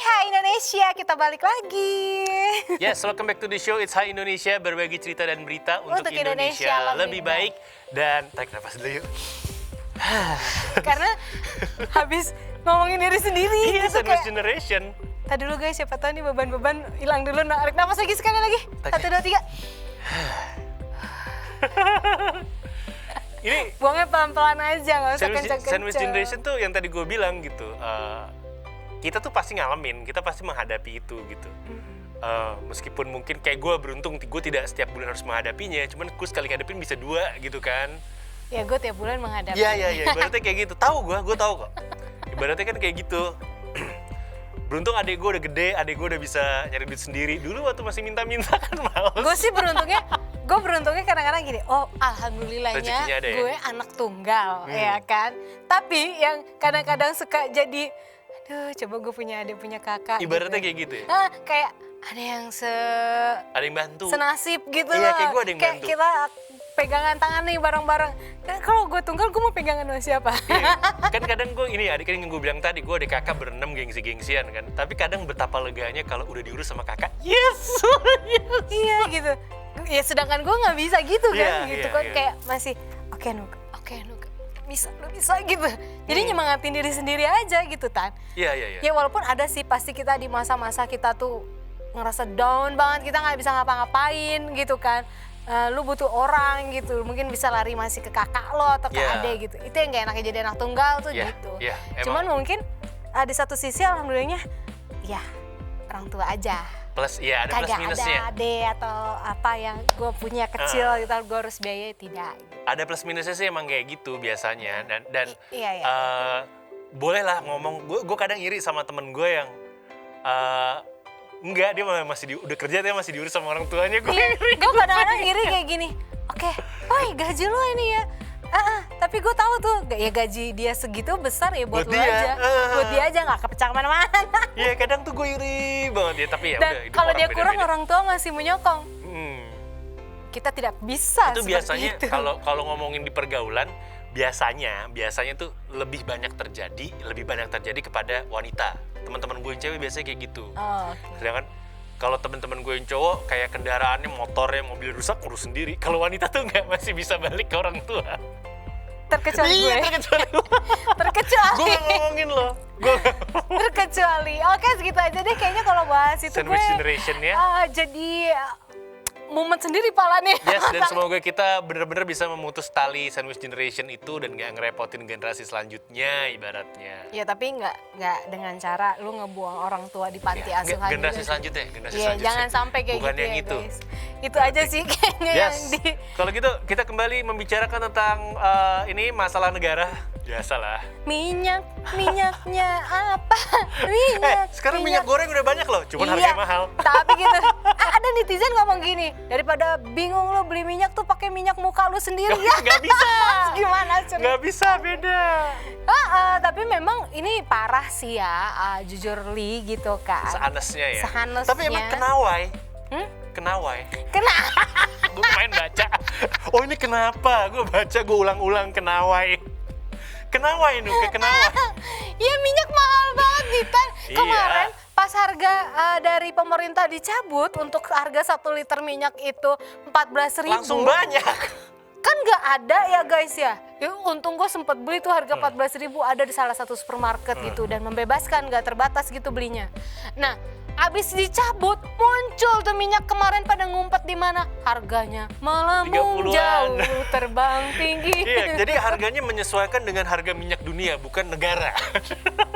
Hai Indonesia, kita balik lagi. Yes, welcome back to the show. It's Hai Indonesia, berbagi cerita dan berita untuk Untuk Indonesia Indonesia lebih baik. Dan tarik nafas dulu yuk. Karena habis ngomongin diri sendiri Iya, gitu Sandwich kayak. Generation. Tadi dulu guys, siapa tahu nih beban-beban hilang dulu. Narik nafas lagi sekali lagi. 1, 2, 3. Ini Buangnya pelan-pelan aja, nggak usah Sandwich kenceng-kenceng. Generation tuh yang tadi gue bilang gitu. Kita tuh pasti ngalamin, kita pasti menghadapi itu gitu. Meskipun mungkin kayak gue beruntung, gue tidak setiap bulan harus menghadapinya, cuman gue sekali ngadepin bisa 2 gitu kan. Ya gue tiap bulan menghadapi. Iya, ibaratnya kayak gitu. Tahu gue tahu kok. Ibaratnya kan kayak gitu. Beruntung adik gue udah gede, adik gue udah bisa nyari duit sendiri. Dulu waktu masih minta-minta kan males. Gue sih beruntungnya kadang-kadang gini, oh alhamdulillahnya Rezekinya ada ya? gue anak tunggal, ya kan. Tapi yang kadang-kadang suka jadi, aduh coba gue punya adik punya kakak. Ibaratnya gitu. kayak gitu ya? Nah, kayak ada yang Ada yang bantu. senasib gitu Iya, loh. kayak gue ada yang bantu. Kita pegangan tangan nih bareng-bareng. Kalau gue tunggal, gue mau pegangan sama siapa? Iya. Kan kadang gue ini adik yang gue bilang tadi, gue adik kakak berenam gengsi-gengsian kan. Tapi kadang betapa leganya kalau udah diurus sama kakak. Yes! Iya gitu. Ya sedangkan gue nggak bisa gitu kan, Iya, gitu iya, kan iya. kayak masih oke Nuk, bisa lu bisa gitu. Jadi nyemangatin diri sendiri aja gitu Tan. Iya. Ya walaupun ada sih pasti kita di masa-masa kita tuh ngerasa down banget, kita nggak bisa ngapa-ngapain gitu kan. Lu butuh orang gitu, mungkin bisa lari masih ke kakak lo atau ke Iya. adek gitu. Itu yang gak enaknya jadi anak tunggal tuh Iya, gitu. iya, emang. Cuman mungkin di satu sisi alhamdulillahnya ya orang tua aja. Plus, iya ada plus Kagak ada minusnya. adek atau apa yang gue punya kecil gitu, gue harus biayai, tidak. Ada plus minusnya sih emang kayak gitu biasanya. Dan Iya. boleh lah ngomong, gue kadang iri sama temen gue yang enggak, dia malah udah kerja, dia masih diurus sama orang tuanya. Gue iri. Gue kadang-kadang iri kayak gini, oke, woi gaji lo ini ya. Tapi gue tahu tuh, ya gaji dia segitu besar ya buat lo Buat dia, aja. Buat dia aja, gak kepecah kemana-mana. Iya, kadang tuh gue iri banget ya, tapi ya Dan udah. hidup kalau orang dia kurang, beda-beda. orang tua masih menyokong. Kita tidak bisa Itu seperti biasanya itu. kalau ngomongin di pergaulan, biasanya tuh lebih banyak terjadi kepada wanita. Teman-teman gue yang cewek biasanya kayak gitu. Oh, oke. Sedangkan kalau teman-teman gue yang cowok kayak kendaraannya, motornya, mobil rusak ngurus sendiri. Kalau wanita tuh nggak, masih bisa balik ke orang tua. terkecuali gue. Iya, terkecuali. Terkecuali. Gue nggak ngomongin lo. Terkecuali. Oke, segitu aja deh kayaknya kalau bahas itu Sandwich gue generation ya. jadi mumet sendiri pala nih. Yes, dan semoga kita benar-benar bisa memutus tali sandwich generation itu dan gak ngerepotin generasi selanjutnya ibaratnya. Ya tapi nggak dengan cara lu ngebuang orang tua di panti Ya, asuhan. generasi juga. selanjutnya, generasi Iya, selanjutnya. jangan sampai kayak Bukan gitu yang ya itu. guys. Itu aja sih kayaknya yang Yes. di Kalau gitu kita kembali membicarakan tentang ini masalah negara. Biasalah. minyaknya apa? Sekarang minyak goreng udah banyak loh, cuman Iya, harganya mahal. Tapi gitu, ada netizen ngomong gini, daripada bingung lo beli minyak tuh pakai minyak muka lu sendiri ya. Nggak bisa. Gimana sih? Nggak bisa, beda. Tapi memang ini parah sih ya, jujur Li gitu kan. Sehanesnya ya. Sehanesnya. Tapi emang kenawai. Hmm? Kenawai. Kenapa? Gue main baca. Oh ini kenapa? Gue baca, gue ulang-ulang kenawai. Kenawai Nuke, kenawai. Ya minyak mahal banget Ditan. Iya. Kemarin pas harga dari pemerintah dicabut untuk harga 1 liter minyak itu 14.000. Langsung banyak. Kan nggak ada ya guys ya. Untung gue sempet beli tuh harga 14.000 ada di salah satu supermarket gitu dan membebaskan nggak terbatas gitu belinya. Nah, abis dicabut muncul tuh minyak kemarin pada ngumpet di mana harganya melambung 30-an. jauh terbang tinggi. Iya, jadi harganya menyesuaikan dengan harga minyak dunia, bukan negara.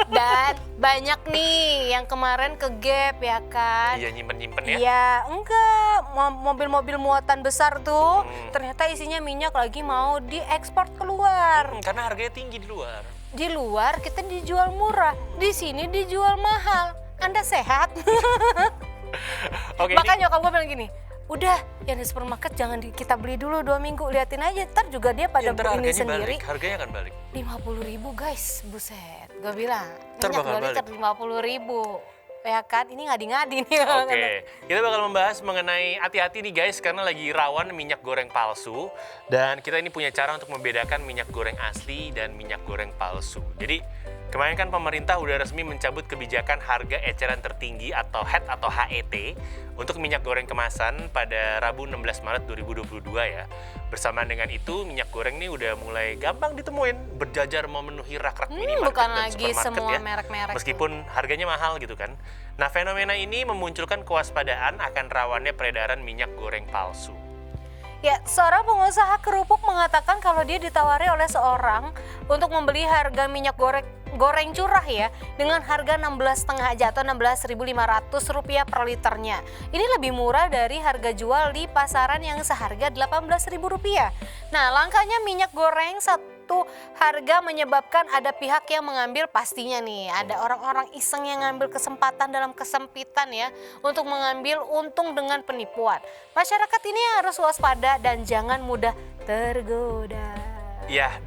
Dan banyak nih yang kemarin ke Gap ya kan. Iya, nyimpen-nyimpen ya. Iya, enggak. Mobil-mobil muatan besar tuh ternyata isinya minyak lagi mau diekspor keluar. Karena harganya tinggi di luar. Di luar kita dijual murah, di sini dijual mahal. Anda sehat? Oke, Makanya nyokap gue bilang gini, udah yang di supermarket jangan kita beli dulu 2 minggu, liatin aja, ntar juga dia pada ntar ini harganya sendiri. balik, harganya akan balik. 50.000 guys, buset. Gue bilang, Ntar minyak bakal 2 liter 50.000. Ya kan, ini ngadi-ngadi nih. Oke, kita bakal membahas mengenai hati-hati nih guys, karena lagi rawan minyak goreng palsu. Dan kita ini punya cara untuk membedakan minyak goreng asli dan minyak goreng palsu. Jadi, kemarin kan pemerintah udah resmi mencabut kebijakan harga eceran tertinggi atau HET atau HET untuk minyak goreng kemasan pada Rabu 16 Maret 2022 ya. Bersamaan dengan itu, minyak goreng nih udah mulai gampang ditemuin, berjajar memenuhi rak-rak minimarket bukan dan lagi supermarket semua ya. merek-merek Meskipun harganya mahal gitu kan. Nah, fenomena ini memunculkan kewaspadaan akan rawannya peredaran minyak goreng palsu. Ya, seorang pengusaha kerupuk mengatakan kalau dia ditawari oleh seorang untuk membeli harga minyak goreng curah ya dengan harga 16,5 aja atau Rp16.500 per liternya. Ini lebih murah dari harga jual di pasaran yang seharga Rp18.000. Nah, langkanya minyak goreng satu harga menyebabkan ada pihak yang mengambil, pastinya nih ada orang-orang iseng yang ngambil kesempatan dalam kesempitan ya untuk mengambil untung dengan penipuan. Masyarakat ini harus waspada dan jangan mudah tergoda. Ya,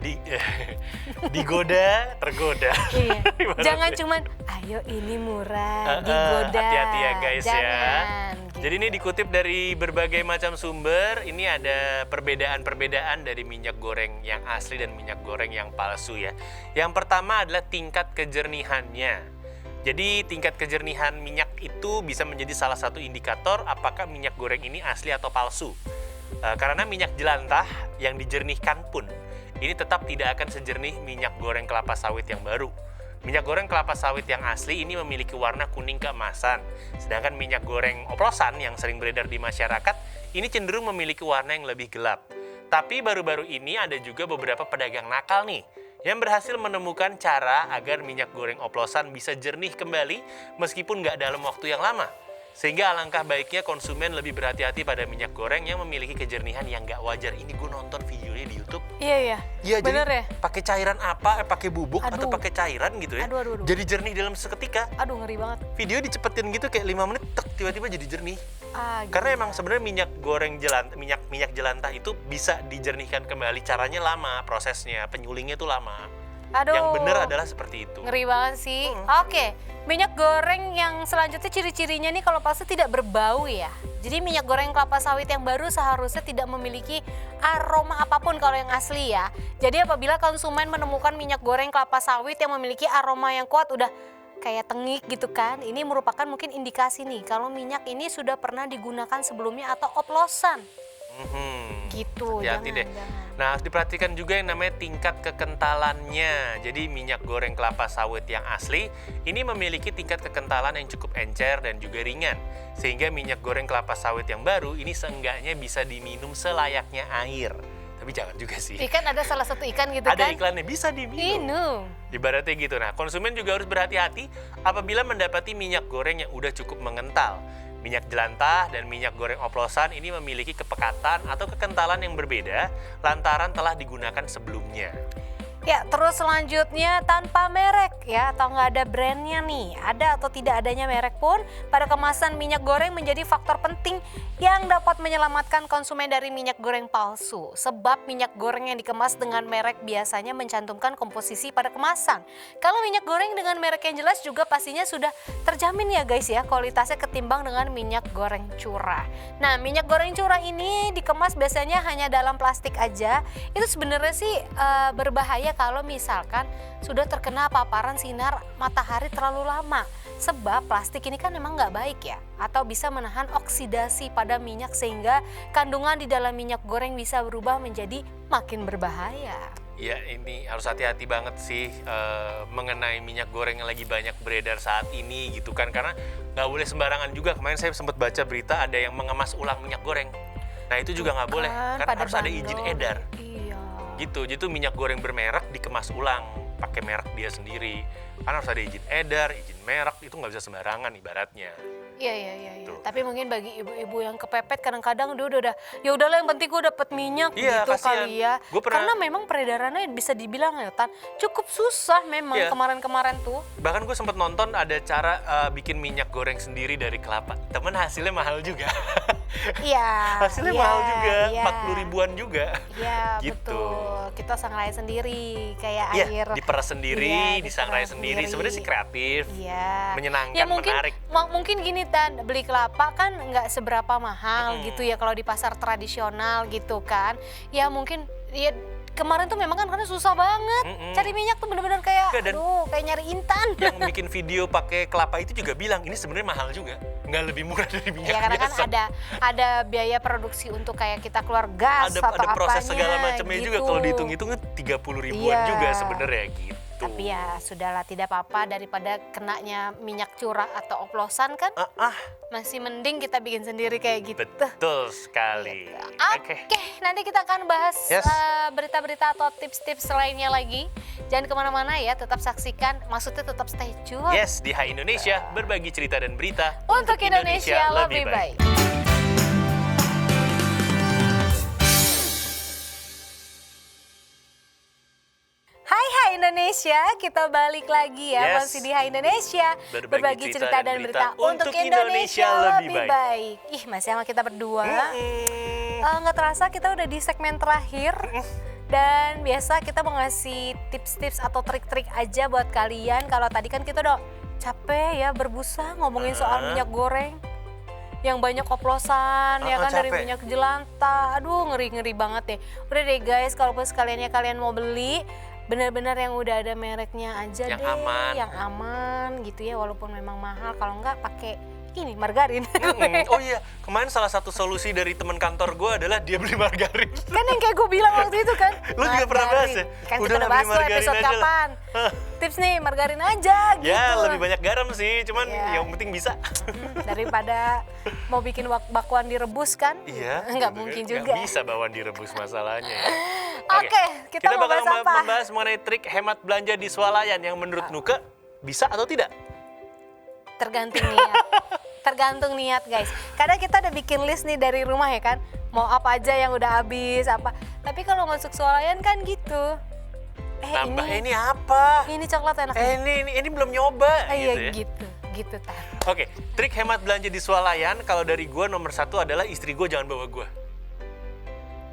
digoda, tergoda. Iya. Gimana Jangan sih? cuman ayo ini murah, digoda. Hati-hati ya guys ya. Jangan, gitu. Jadi ini dikutip dari berbagai macam sumber. Ini ada perbedaan-perbedaan dari minyak goreng yang asli dan minyak goreng yang palsu ya. Yang pertama adalah tingkat kejernihannya. Jadi tingkat kejernihan minyak itu bisa menjadi salah satu indikator apakah minyak goreng ini asli atau palsu. Karena minyak jelantah yang dijernihkan pun ini tetap tidak akan sejernih minyak goreng kelapa sawit yang baru. Minyak goreng kelapa sawit yang asli ini memiliki warna kuning keemasan. Sedangkan minyak goreng oplosan yang sering beredar di masyarakat ini cenderung memiliki warna yang lebih gelap. Tapi baru-baru ini ada juga beberapa pedagang nakal nih yang berhasil menemukan cara agar minyak goreng oplosan bisa jernih kembali meskipun nggak dalam waktu yang lama. Sehingga alangkah baiknya konsumen lebih berhati-hati pada minyak goreng yang memiliki kejernihan yang nggak wajar. Ini gue nonton videonya di YouTube. Iya. Iya, Bener jadi ya? pakai cairan apa? Pakai bubuk Aduh. atau pakai cairan gitu ya? Aduh. Jadi jernih dalam seketika. Aduh, ngeri banget. Video dicepetin gitu kayak 5 menit, tek, tiba-tiba jadi jernih. Gitu. Karena emang sebenarnya minyak goreng jelantah, minyak jelantah itu bisa dijernihkan kembali. Caranya lama, prosesnya, penyulingnya tuh lama. Aduh. Yang benar adalah seperti itu. Ngeri banget sih. Oke, minyak goreng yang selanjutnya ciri-cirinya nih kalau palsu tidak berbau ya. Jadi minyak goreng kelapa sawit yang baru seharusnya tidak memiliki aroma apapun kalau yang asli ya. Jadi apabila konsumen menemukan minyak goreng kelapa sawit yang memiliki aroma yang kuat udah kayak tengik gitu kan, ini merupakan mungkin indikasi nih kalau minyak ini sudah pernah digunakan sebelumnya atau oplosan. Gitu. Hati-hati deh. Jangan. Nah, harus diperhatikan juga yang namanya tingkat kekentalannya. Jadi minyak goreng kelapa sawit yang asli ini memiliki tingkat kekentalan yang cukup encer dan juga ringan. Sehingga minyak goreng kelapa sawit yang baru ini seenggaknya bisa diminum selayaknya air. Tapi jangan juga sih. Ikan ada salah satu ikan gitu kan? Ada iklannya, bisa diminum. Minum. Ibaratnya gitu. Nah, konsumen juga harus berhati-hati apabila mendapati minyak goreng yang udah cukup mengental. Minyak jelantah dan minyak goreng oplosan ini memiliki kepekatan atau kekentalan yang berbeda lantaran telah digunakan sebelumnya. Ya, terus selanjutnya tanpa merek ya, atau nggak ada brandnya nih. Ada atau tidak adanya merek pun pada kemasan minyak goreng menjadi faktor penting yang dapat menyelamatkan konsumen dari minyak goreng palsu. Sebab minyak goreng yang dikemas dengan merek biasanya mencantumkan komposisi pada kemasan. Kalau minyak goreng dengan merek yang jelas juga pastinya sudah terjamin ya guys ya, kualitasnya ketimbang dengan minyak goreng curah. Nah, minyak goreng curah ini dikemas biasanya hanya dalam plastik aja. Itu sebenarnya sih berbahaya kalau misalkan sudah terkena paparan sinar matahari terlalu lama. Sebab plastik ini kan memang nggak baik ya, atau bisa menahan oksidasi pada minyak sehingga kandungan di dalam minyak goreng bisa berubah menjadi makin berbahaya. Ya, ini harus hati-hati banget sih mengenai minyak goreng yang lagi banyak beredar saat ini gitu kan. Karena nggak boleh sembarangan juga. Kemarin saya sempat baca berita ada yang mengemas ulang minyak goreng. Nah itu juga nggak boleh, kan harus ada izin edar. Iya. Gitu, jadi minyak goreng bermerek dikemas ulang pakai merek dia sendiri. Kan harus ada izin edar, izin merek, itu nggak bisa sembarangan ibaratnya. Iya. Tuh. Tapi mungkin bagi ibu-ibu yang kepepet kadang-kadang udah ya udahlah yang penting gue dapet minyak Iya, gitu kasihan. kali ya. Gua pernah- Karena memang peredarannya bisa dibilang ya Tan, cukup susah memang Iya. kemarin-kemarin tuh. Bahkan gue sempat nonton ada cara bikin minyak goreng sendiri dari kelapa. Temen hasilnya mahal juga. Iya. Hasilnya iya, mahal juga, iya. 40 ribuan juga. Iya Gitu. betul. Kita sangrai sendiri kayak Iya, air. diperas sendiri, Iya, disangrai diperas sendiri. Sebenarnya sih kreatif, Iya. menyenangkan, Ya mungkin menarik. mungkin gini Tan, beli kelapa kan nggak seberapa mahal gitu ya kalau di pasar tradisional gitu kan. Ya mungkin ya kemarin tuh memang kan karena susah banget cari minyak tuh bener-bener kayak Nggak, dan- aduh kayak nyari intan. Yang bikin video pakai kelapa itu juga bilang ini sebenarnya mahal juga, nggak lebih murah dari minyak Ya karena kan biasa. ada biaya produksi untuk kayak kita keluar gas atau ada proses apanya, segala macamnya juga, gitu. kalau dihitung-hitung 30 ribuan Iya. juga sebenarnya gitu. Tapi ya sudahlah, tidak apa-apa daripada kenanya minyak curah atau oplosan kan. Masih mending kita bikin sendiri kayak gitu. Betul sekali. Oke, nanti kita akan bahas Yes. berita-berita atau tips-tips lainnya lagi. Jangan kemana-mana ya, tetap saksikan, maksudnya tetap stay tune. Yes, di Hai Indonesia berbagi cerita dan berita Untuk Indonesia lebih baik. Hai Indonesia, kita balik lagi ya, Yes. masih di Hai Indonesia, berbagi cerita dan berita untuk Indonesia lebih baik. Ih, masih sama kita berdua. Nggak terasa kita udah di segmen terakhir. Dan biasa kita mau ngasih tips-tips atau trik-trik aja buat kalian. Kalau tadi kan kita udah capek ya berbusa ngomongin soal minyak goreng yang banyak oplosan ya kan, dari capek. minyak jelantah. Aduh, ngeri-ngeri banget deh. Udah deh guys, kalau sekaliannya kalian mau beli, benar-benar yang udah ada mereknya aja Yang deh, aman. yang aman gitu ya, walaupun memang mahal. Kalau enggak pakai ini margarin. Oh iya, kemarin salah satu solusi dari teman kantor gue adalah dia beli margarin. Kan yang kayak gue bilang waktu itu kan. Lu juga pernah bahas ya? Kan Udah kita lah, udah bahas beli tuh margarin episode aja lah. kapan. Tips nih, margarin aja gitu. Ya, lebih banyak garam sih, cuman Iya. yang penting bisa. Daripada mau bikin bakwan direbus kan. Iya. Nggak gitu mungkin kan. juga. Nggak bisa bawaan direbus masalahnya ya. Oke, kita mau bakal bahas apa? membahas mengenai trik hemat belanja di swalayan yang menurut Nuke bisa atau tidak? Tergantung niat. Tergantung niat guys. Kadang kita udah bikin list nih dari rumah ya kan. Mau apa aja yang udah habis apa. Tapi kalau masuk swalayan kan gitu. Nambah ini apa? Ini coklat enak. Ini belum nyoba Iya gitu ya. gitu Tan. Oke, trik hemat belanja di swalayan kalau dari gue nomor 1 adalah istri gue jangan bawa gue.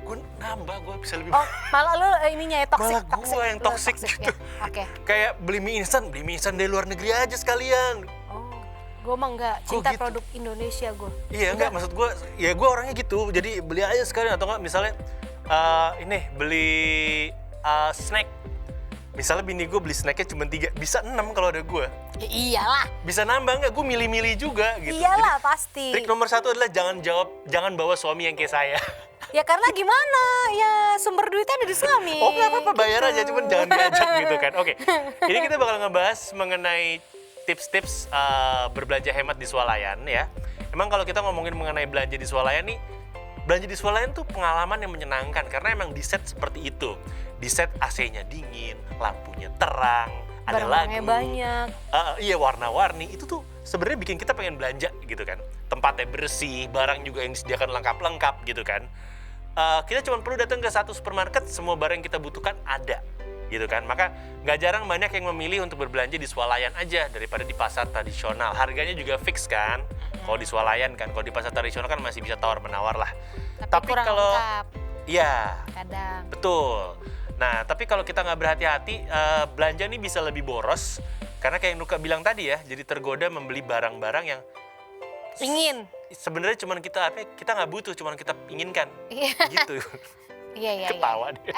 Gue nambah, gue bisa lebih. Oh, malah lu ininya ya toksik. Malah gua yang Lu toksik gitu. ya. Oke. Kayak beli mie instan dari luar negeri aja sekalian. Oh, gue mah enggak Gua cinta gitu. produk Indonesia gue. Iya enggak, maksud gue, ya gue orangnya gitu. Jadi beli aja sekalian, atau enggak misalnya beli snack. Misalnya bini gue beli snacknya cuma 3, bisa 6 kalau ada gue. Ya iyalah. Bisa nambah nggak? Gue milih-milih juga gitu. Iyalah pasti. Trik nomor 1 adalah jangan bawa suami yang kayak saya. Ya karena gimana? Ya sumber duitnya ada di suami. Oh nggak apa-apa, bayar gitu. aja, cuman jangan diajak gitu kan. Oke, ini kita bakal ngebahas mengenai tips-tips berbelanja hemat di swalayan ya. Emang kalau kita ngomongin mengenai belanja di swalayan nih, belanja di swalayan tuh pengalaman yang menyenangkan karena emang di set seperti itu. Di set AC-nya dingin, lampunya terang, ada Barang-barangnya lagu, banyak. iya warna-warni. Itu tuh sebenarnya bikin kita pengen belanja gitu kan. Tempatnya bersih, barang juga yang disediakan lengkap-lengkap gitu kan. Kita cuma perlu datang ke satu supermarket, semua barang yang kita butuhkan ada gitu kan. Maka nggak jarang banyak yang memilih untuk berbelanja di swalayan aja daripada di pasar tradisional. Harganya juga fix kan kalau di swalayan kan. Kalau di pasar tradisional kan masih bisa tawar-menawar lah. Tapi kurang kalau lengkap iya kadang. betul. Nah tapi kalau kita nggak berhati-hati, belanja nih bisa lebih boros karena kayak yang Nuka bilang tadi ya, jadi tergoda membeli barang-barang yang Ingin. sebenarnya cuman kita nggak butuh, cuman kita inginkan Iya. gitu. Iya. Ketawa dia.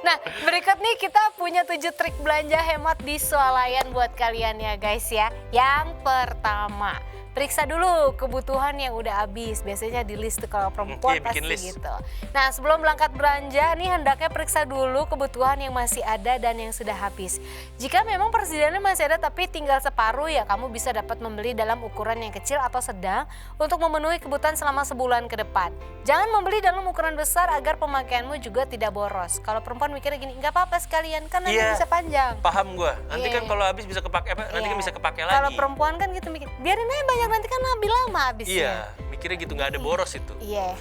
Nah, berikut nih kita punya 7 trik belanja hemat di swalayan buat kalian ya guys ya. Yang pertama, periksa dulu kebutuhan yang udah habis. Biasanya di list tuh kalau perempuan Iya, bikin pasti list. gitu. Nah, sebelum berangkat belanja nih hendaknya periksa dulu kebutuhan yang masih ada dan yang sudah habis. Jika memang persediaannya masih ada tapi tinggal separuh ya kamu bisa dapat membeli dalam ukuran yang kecil atau sedang untuk memenuhi kebutuhan selama sebulan ke depan. Jangan membeli dalam ukuran besar agar pemakaianmu juga tidak boros. Kalau perempuan mikirnya gini, nggak apa-apa sekalian kan nanti Iya. bisa panjang. Paham gua. Nanti Iya. kan kalau habis bisa kepake nanti Iya. kan bisa kepake lagi. Kalau perempuan kan gitu mikir, biarin aja banyak nanti kan lebih lama habisnya. Iya, mikirnya gitu, nggak ada boros itu. Iya.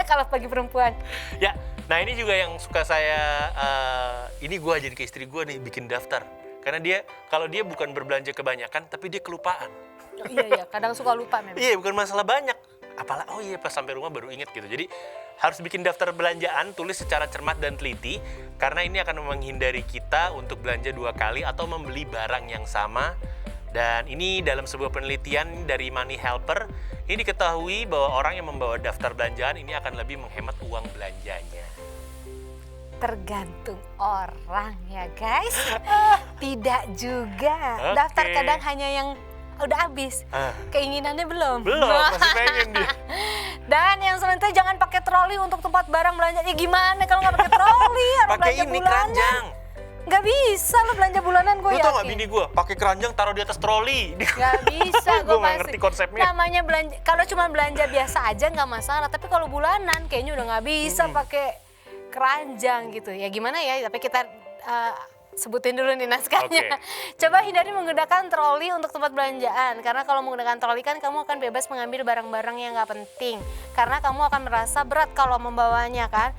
Kalau bagi perempuan. Ya, nah ini juga yang suka saya, ini gua jadi ke istri gua nih bikin daftar. Karena kalau dia bukan berbelanja kebanyakan, tapi dia kelupaan. Oh, iya, kadang suka lupa memang. Iya, bukan masalah banyak. Oh iya pas sampai rumah baru inget gitu. Jadi harus bikin daftar belanjaan, tulis secara cermat dan teliti. Karena ini akan menghindari kita untuk belanja 2 kali atau membeli barang yang sama. Dan ini dalam sebuah penelitian dari Money Helper, ini diketahui bahwa orang yang membawa daftar belanjaan ini akan lebih menghemat uang belanjanya. Tergantung orang ya guys. Tidak juga. Oke. Daftar kadang hanya yang udah habis. Keinginannya belum. Belum, masih pengen dia. Dan yang selanjutnya jangan pakai troli untuk tempat barang belanja. Ya gimana kalau nggak pakai troli? Harus Pakai belanja ini bulanan. keranjang. Nggak bisa lo belanja bulanan gue Lu yakin. tau gak bini gue, pakai keranjang taruh di atas troli. Nggak bisa gue Gue nggak pasti. ngerti konsepnya. Namanya belanja, kalau cuma belanja biasa aja nggak masalah. Tapi kalau bulanan kayaknya udah nggak bisa pakai keranjang gitu. Ya gimana ya? Tapi kita sebutin dulu nih naskahnya. Coba hindari menggunakan troli untuk tempat belanjaan. Karena kalau menggunakan troli kan kamu akan bebas mengambil barang-barang yang nggak penting. Karena kamu akan merasa berat kalau membawanya kan.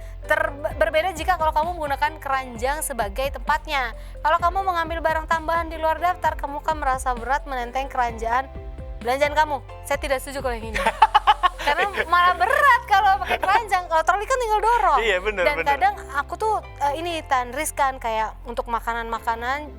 Berbeda jika kalau kamu menggunakan keranjang sebagai tempatnya. Kalau kamu mengambil barang tambahan di luar daftar, kamu akan merasa berat menenteng belanjaan kamu. Saya tidak setuju kalau yang ini. Karena malah berat kalau pakai keranjang. Kalau troli kan tinggal dorong. Iya, bener, Dan bener. kadang aku tuh ini riskan kayak untuk makanan-makanan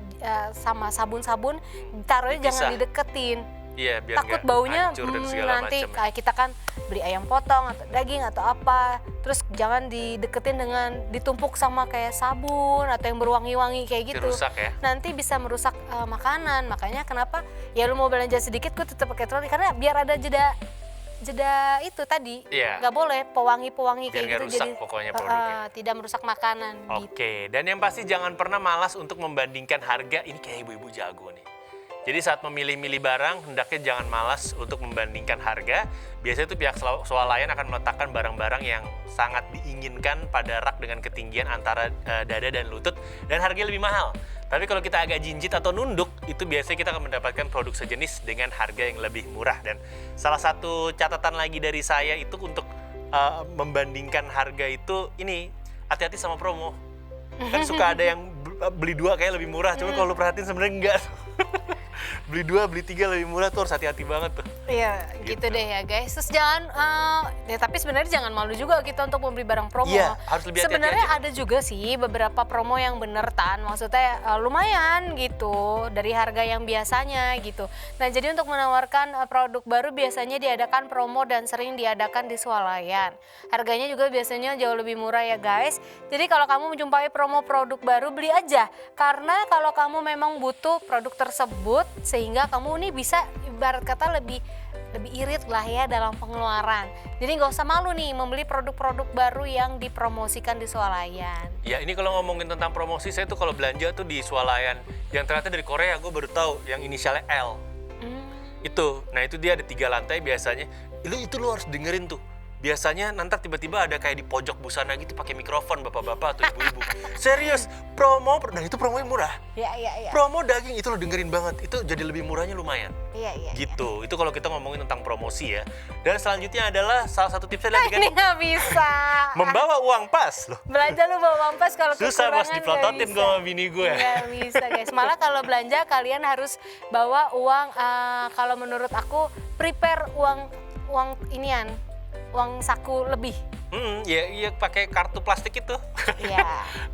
sama sabun-sabun taruhnya jangan Bisa. dideketin. Iya, biar Takut nggak baunya hancur dan segala nanti macam. kayak kita kan beli ayam potong atau daging atau apa, terus jangan dideketin dengan ditumpuk sama kayak sabun atau yang berwangi-wangi kayak gitu. Rusak ya. Nanti bisa merusak makanan. Makanya kenapa ya lu mau belanja sedikit gue tetap pakai troli karena biar ada jeda itu tadi. Iya. Nggak boleh pewangi-pewangi Biar kayak nggak gitu rusak pokoknya produknya. tidak merusak makanan gitu. Oke, dan yang pasti jangan pernah malas untuk membandingkan harga. Ini kayak ibu-ibu jago nih. Jadi saat memilih-milih barang, hendaknya jangan malas untuk membandingkan harga. Biasanya itu pihak swalayan akan meletakkan barang-barang yang sangat diinginkan pada rak dengan ketinggian antara dada dan lutut dan harganya lebih mahal. Tapi kalau kita agak jinjit atau nunduk, itu biasanya kita akan mendapatkan produk sejenis dengan harga yang lebih murah. Dan salah satu catatan lagi dari saya itu untuk membandingkan harga itu ini, hati-hati sama promo. Kan suka ada yang beli 2 kayak lebih murah, cuma kalau lu perhatiin sebenarnya enggak. Beli 2, beli 3 lebih murah tuh harus hati-hati banget tuh. Iya, gitu deh ya guys. Terus jangan, ya tapi sebenarnya jangan malu juga kita untuk membeli barang promo. Iya, harus lebih hati-hati sebenarnya aja. ada juga sih beberapa promo yang bener Tan. Maksudnya lumayan gitu dari harga yang biasanya gitu. Nah jadi untuk menawarkan produk baru biasanya diadakan promo dan sering diadakan di swalayan. Harganya juga biasanya jauh lebih murah ya guys. Jadi kalau kamu menjumpai promo produk baru beli aja. Karena kalau kamu memang butuh produk tersebut sehingga kamu nih bisa ibarat kata lebih irit lah ya dalam pengeluaran. Jadi nggak usah malu nih membeli produk-produk baru yang dipromosikan di swalayan. Ya ini kalau ngomongin tentang promosi, saya tuh kalau belanja tuh di swalayan yang ternyata dari Korea, gue baru tahu yang inisialnya L. Itu, nah itu dia ada 3 lantai biasanya. Itu lu harus dengerin tuh. Biasanya nanti tiba-tiba ada kayak di pojok busana gitu pakai mikrofon bapak-bapak atau ibu-ibu. Serius, promo, dan itu promonya murah. Iya. Promo daging itu lo dengerin banget, itu jadi lebih murahnya lumayan. Iya. Gitu, itu kalau kita ngomongin tentang promosi ya. Dan selanjutnya adalah salah satu tipsnya lagi kan, Ini nggak bisa. membawa uang pas loh. Belanja lu bawa uang pas kalau Susah kekurangan bos dipelototin nggak gue sama bini gue. Nggak bisa guys. Malah kalau belanja kalian harus bawa uang. Kalau menurut aku prepare uang inian, uang saku lebih. Iya pakai kartu plastik itu. Iya.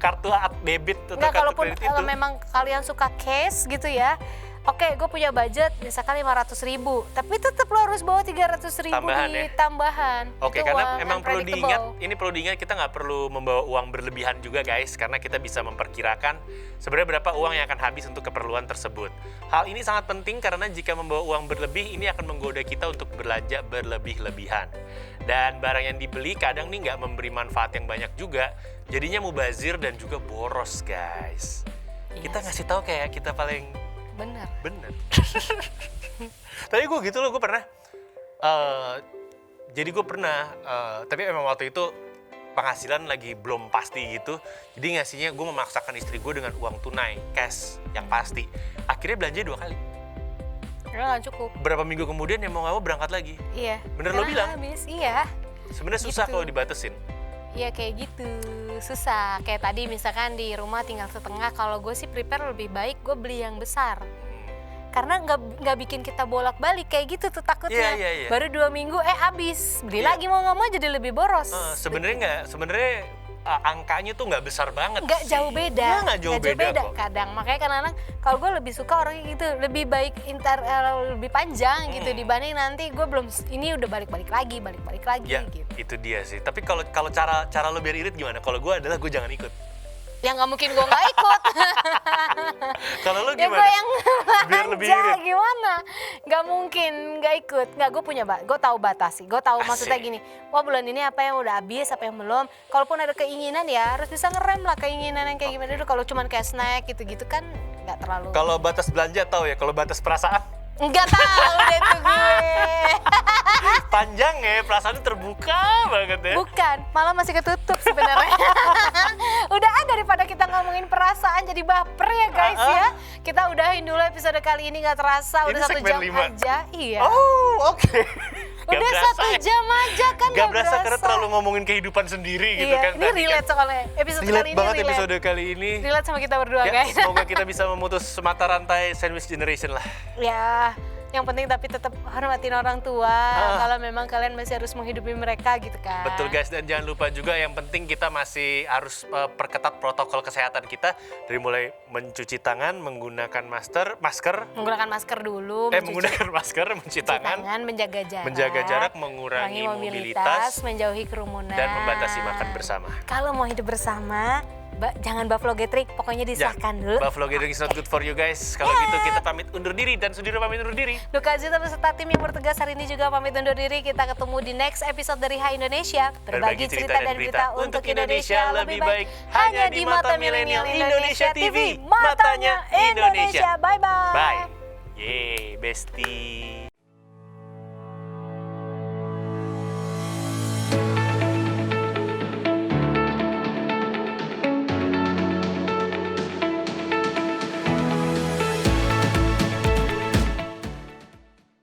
Kartu debit atau Enggak, kartu kalaupun kredit itu. memang kalian suka cash gitu ya. Oke, gue punya budget misalkan 500.000, tapi tetap lo harus bawa 300.000 Tambahan di ya? tambahan. Oke, Itu karena uang emang perlu unpredictable. diingat, ini perlu diingat kita nggak perlu membawa uang berlebihan juga guys, karena kita bisa memperkirakan sebenarnya berapa uang yang akan habis untuk keperluan tersebut. Hal ini sangat penting karena jika membawa uang berlebih, ini akan menggoda kita untuk belanja berlebih-lebihan. Dan barang yang dibeli kadang nih nggak memberi manfaat yang banyak juga, jadinya mubazir dan juga boros guys. Kita ngasih tahu kayak kita paling Bener. Tapi gue gitu loh, gue pernah jadi gue pernah tapi emang waktu itu penghasilan lagi belum pasti gitu, jadi ngasihnya gue memaksakan istri gue dengan uang tunai cash yang pasti, akhirnya belanja 2 kali. Karena nggak cukup. Berapa minggu kemudian yang mau nggak mau berangkat lagi. Iya. Bener lo Karena bilang? habis. Iya. Sebenarnya susah Gitu. kalau dibatasin. Iya kayak gitu, susah. Kayak tadi misalkan di rumah tinggal setengah, kalau gue sih prepare lebih baik gue beli yang besar. Karena nggak bikin kita bolak-balik kayak gitu tuh takutnya. Iya. Baru 2 minggu habis, beli Iya. lagi mau nggak mau jadi lebih boros. Sebenarnya angkanya tuh nggak besar banget. Nggak jauh beda. Nggak jauh beda kok. Kadang makanya kadang-kadang kalau gue lebih suka orangnya gitu, lebih baik lebih panjang gitu dibanding nanti gue belum ini udah balik-balik lagi Ya, gitu. itu dia sih. Tapi kalau cara lo biar irit gimana? Kalau gue adalah gue jangan ikut. Ya nggak mungkin gue nggak ikut. Kalau lo Ya gimana? gue yang Biar lebih belanja irit. gimana? Nggak mungkin nggak ikut. Nggak, gue tahu batas sih. Gue tahu maksudnya Asik. gini. Wah bulan ini apa yang udah habis, apa yang belum. Kalaupun ada keinginan ya harus bisa ngerem lah keinginan yang kayak gimana. Dulu kalau cuman kayak snack gitu-gitu kan nggak terlalu. Kalau batas belanja tahu ya, kalau batas perasaan Nggak tahu deh tuh gue. panjang ya, perasaannya terbuka banget ya. Bukan, malah masih ketutup sebenarnya. Udah daripada kita ngomongin perasaan jadi baper ya guys ya. Kita udahin dulu episode kali ini, nggak terasa udah Ini 1 segmen jam 5. aja. Iya. Oh, oke. Gak Udah berasa 1 ya. jam aja kan Gak berasa karena terlalu ngomongin kehidupan sendiri gitu iya, kan. ini tadi relate kan. soalnya. Episode Relate kali ini banget relate. episode kali ini. Relate sama kita berdua Ya, guys. semoga kita bisa memutus mata rantai sandwich generation lah. Ya, yang penting tapi tetap hormatin orang tua. Kalau memang kalian masih harus menghidupi mereka gitu kan. Betul guys, dan jangan lupa juga yang penting kita masih harus perketat protokol kesehatan kita, dari mulai mencuci tangan, menggunakan masker, Menggunakan masker dulu. menggunakan masker, mencuci tangan, menjaga jarak, mengurangi mobilitas, menjauhi kerumunan, dan membatasi makan bersama. Kalau mau hidup bersama, jangan buffalo gathering, pokoknya disahkan dulu. Buffalo gathering is not good for you guys. Kalau gitu kita pamit undur diri, dan Sudiro pamit undur diri. Luka Zita beserta tim yang bertugas hari ini juga pamit undur diri. Kita ketemu di next episode dari Hai Indonesia. Berbagi cerita dan berita untuk Indonesia lebih baik hanya di Mata Milenial Indonesia TV. Matanya Indonesia. Bye-bye. Bye. Yeay, bestie.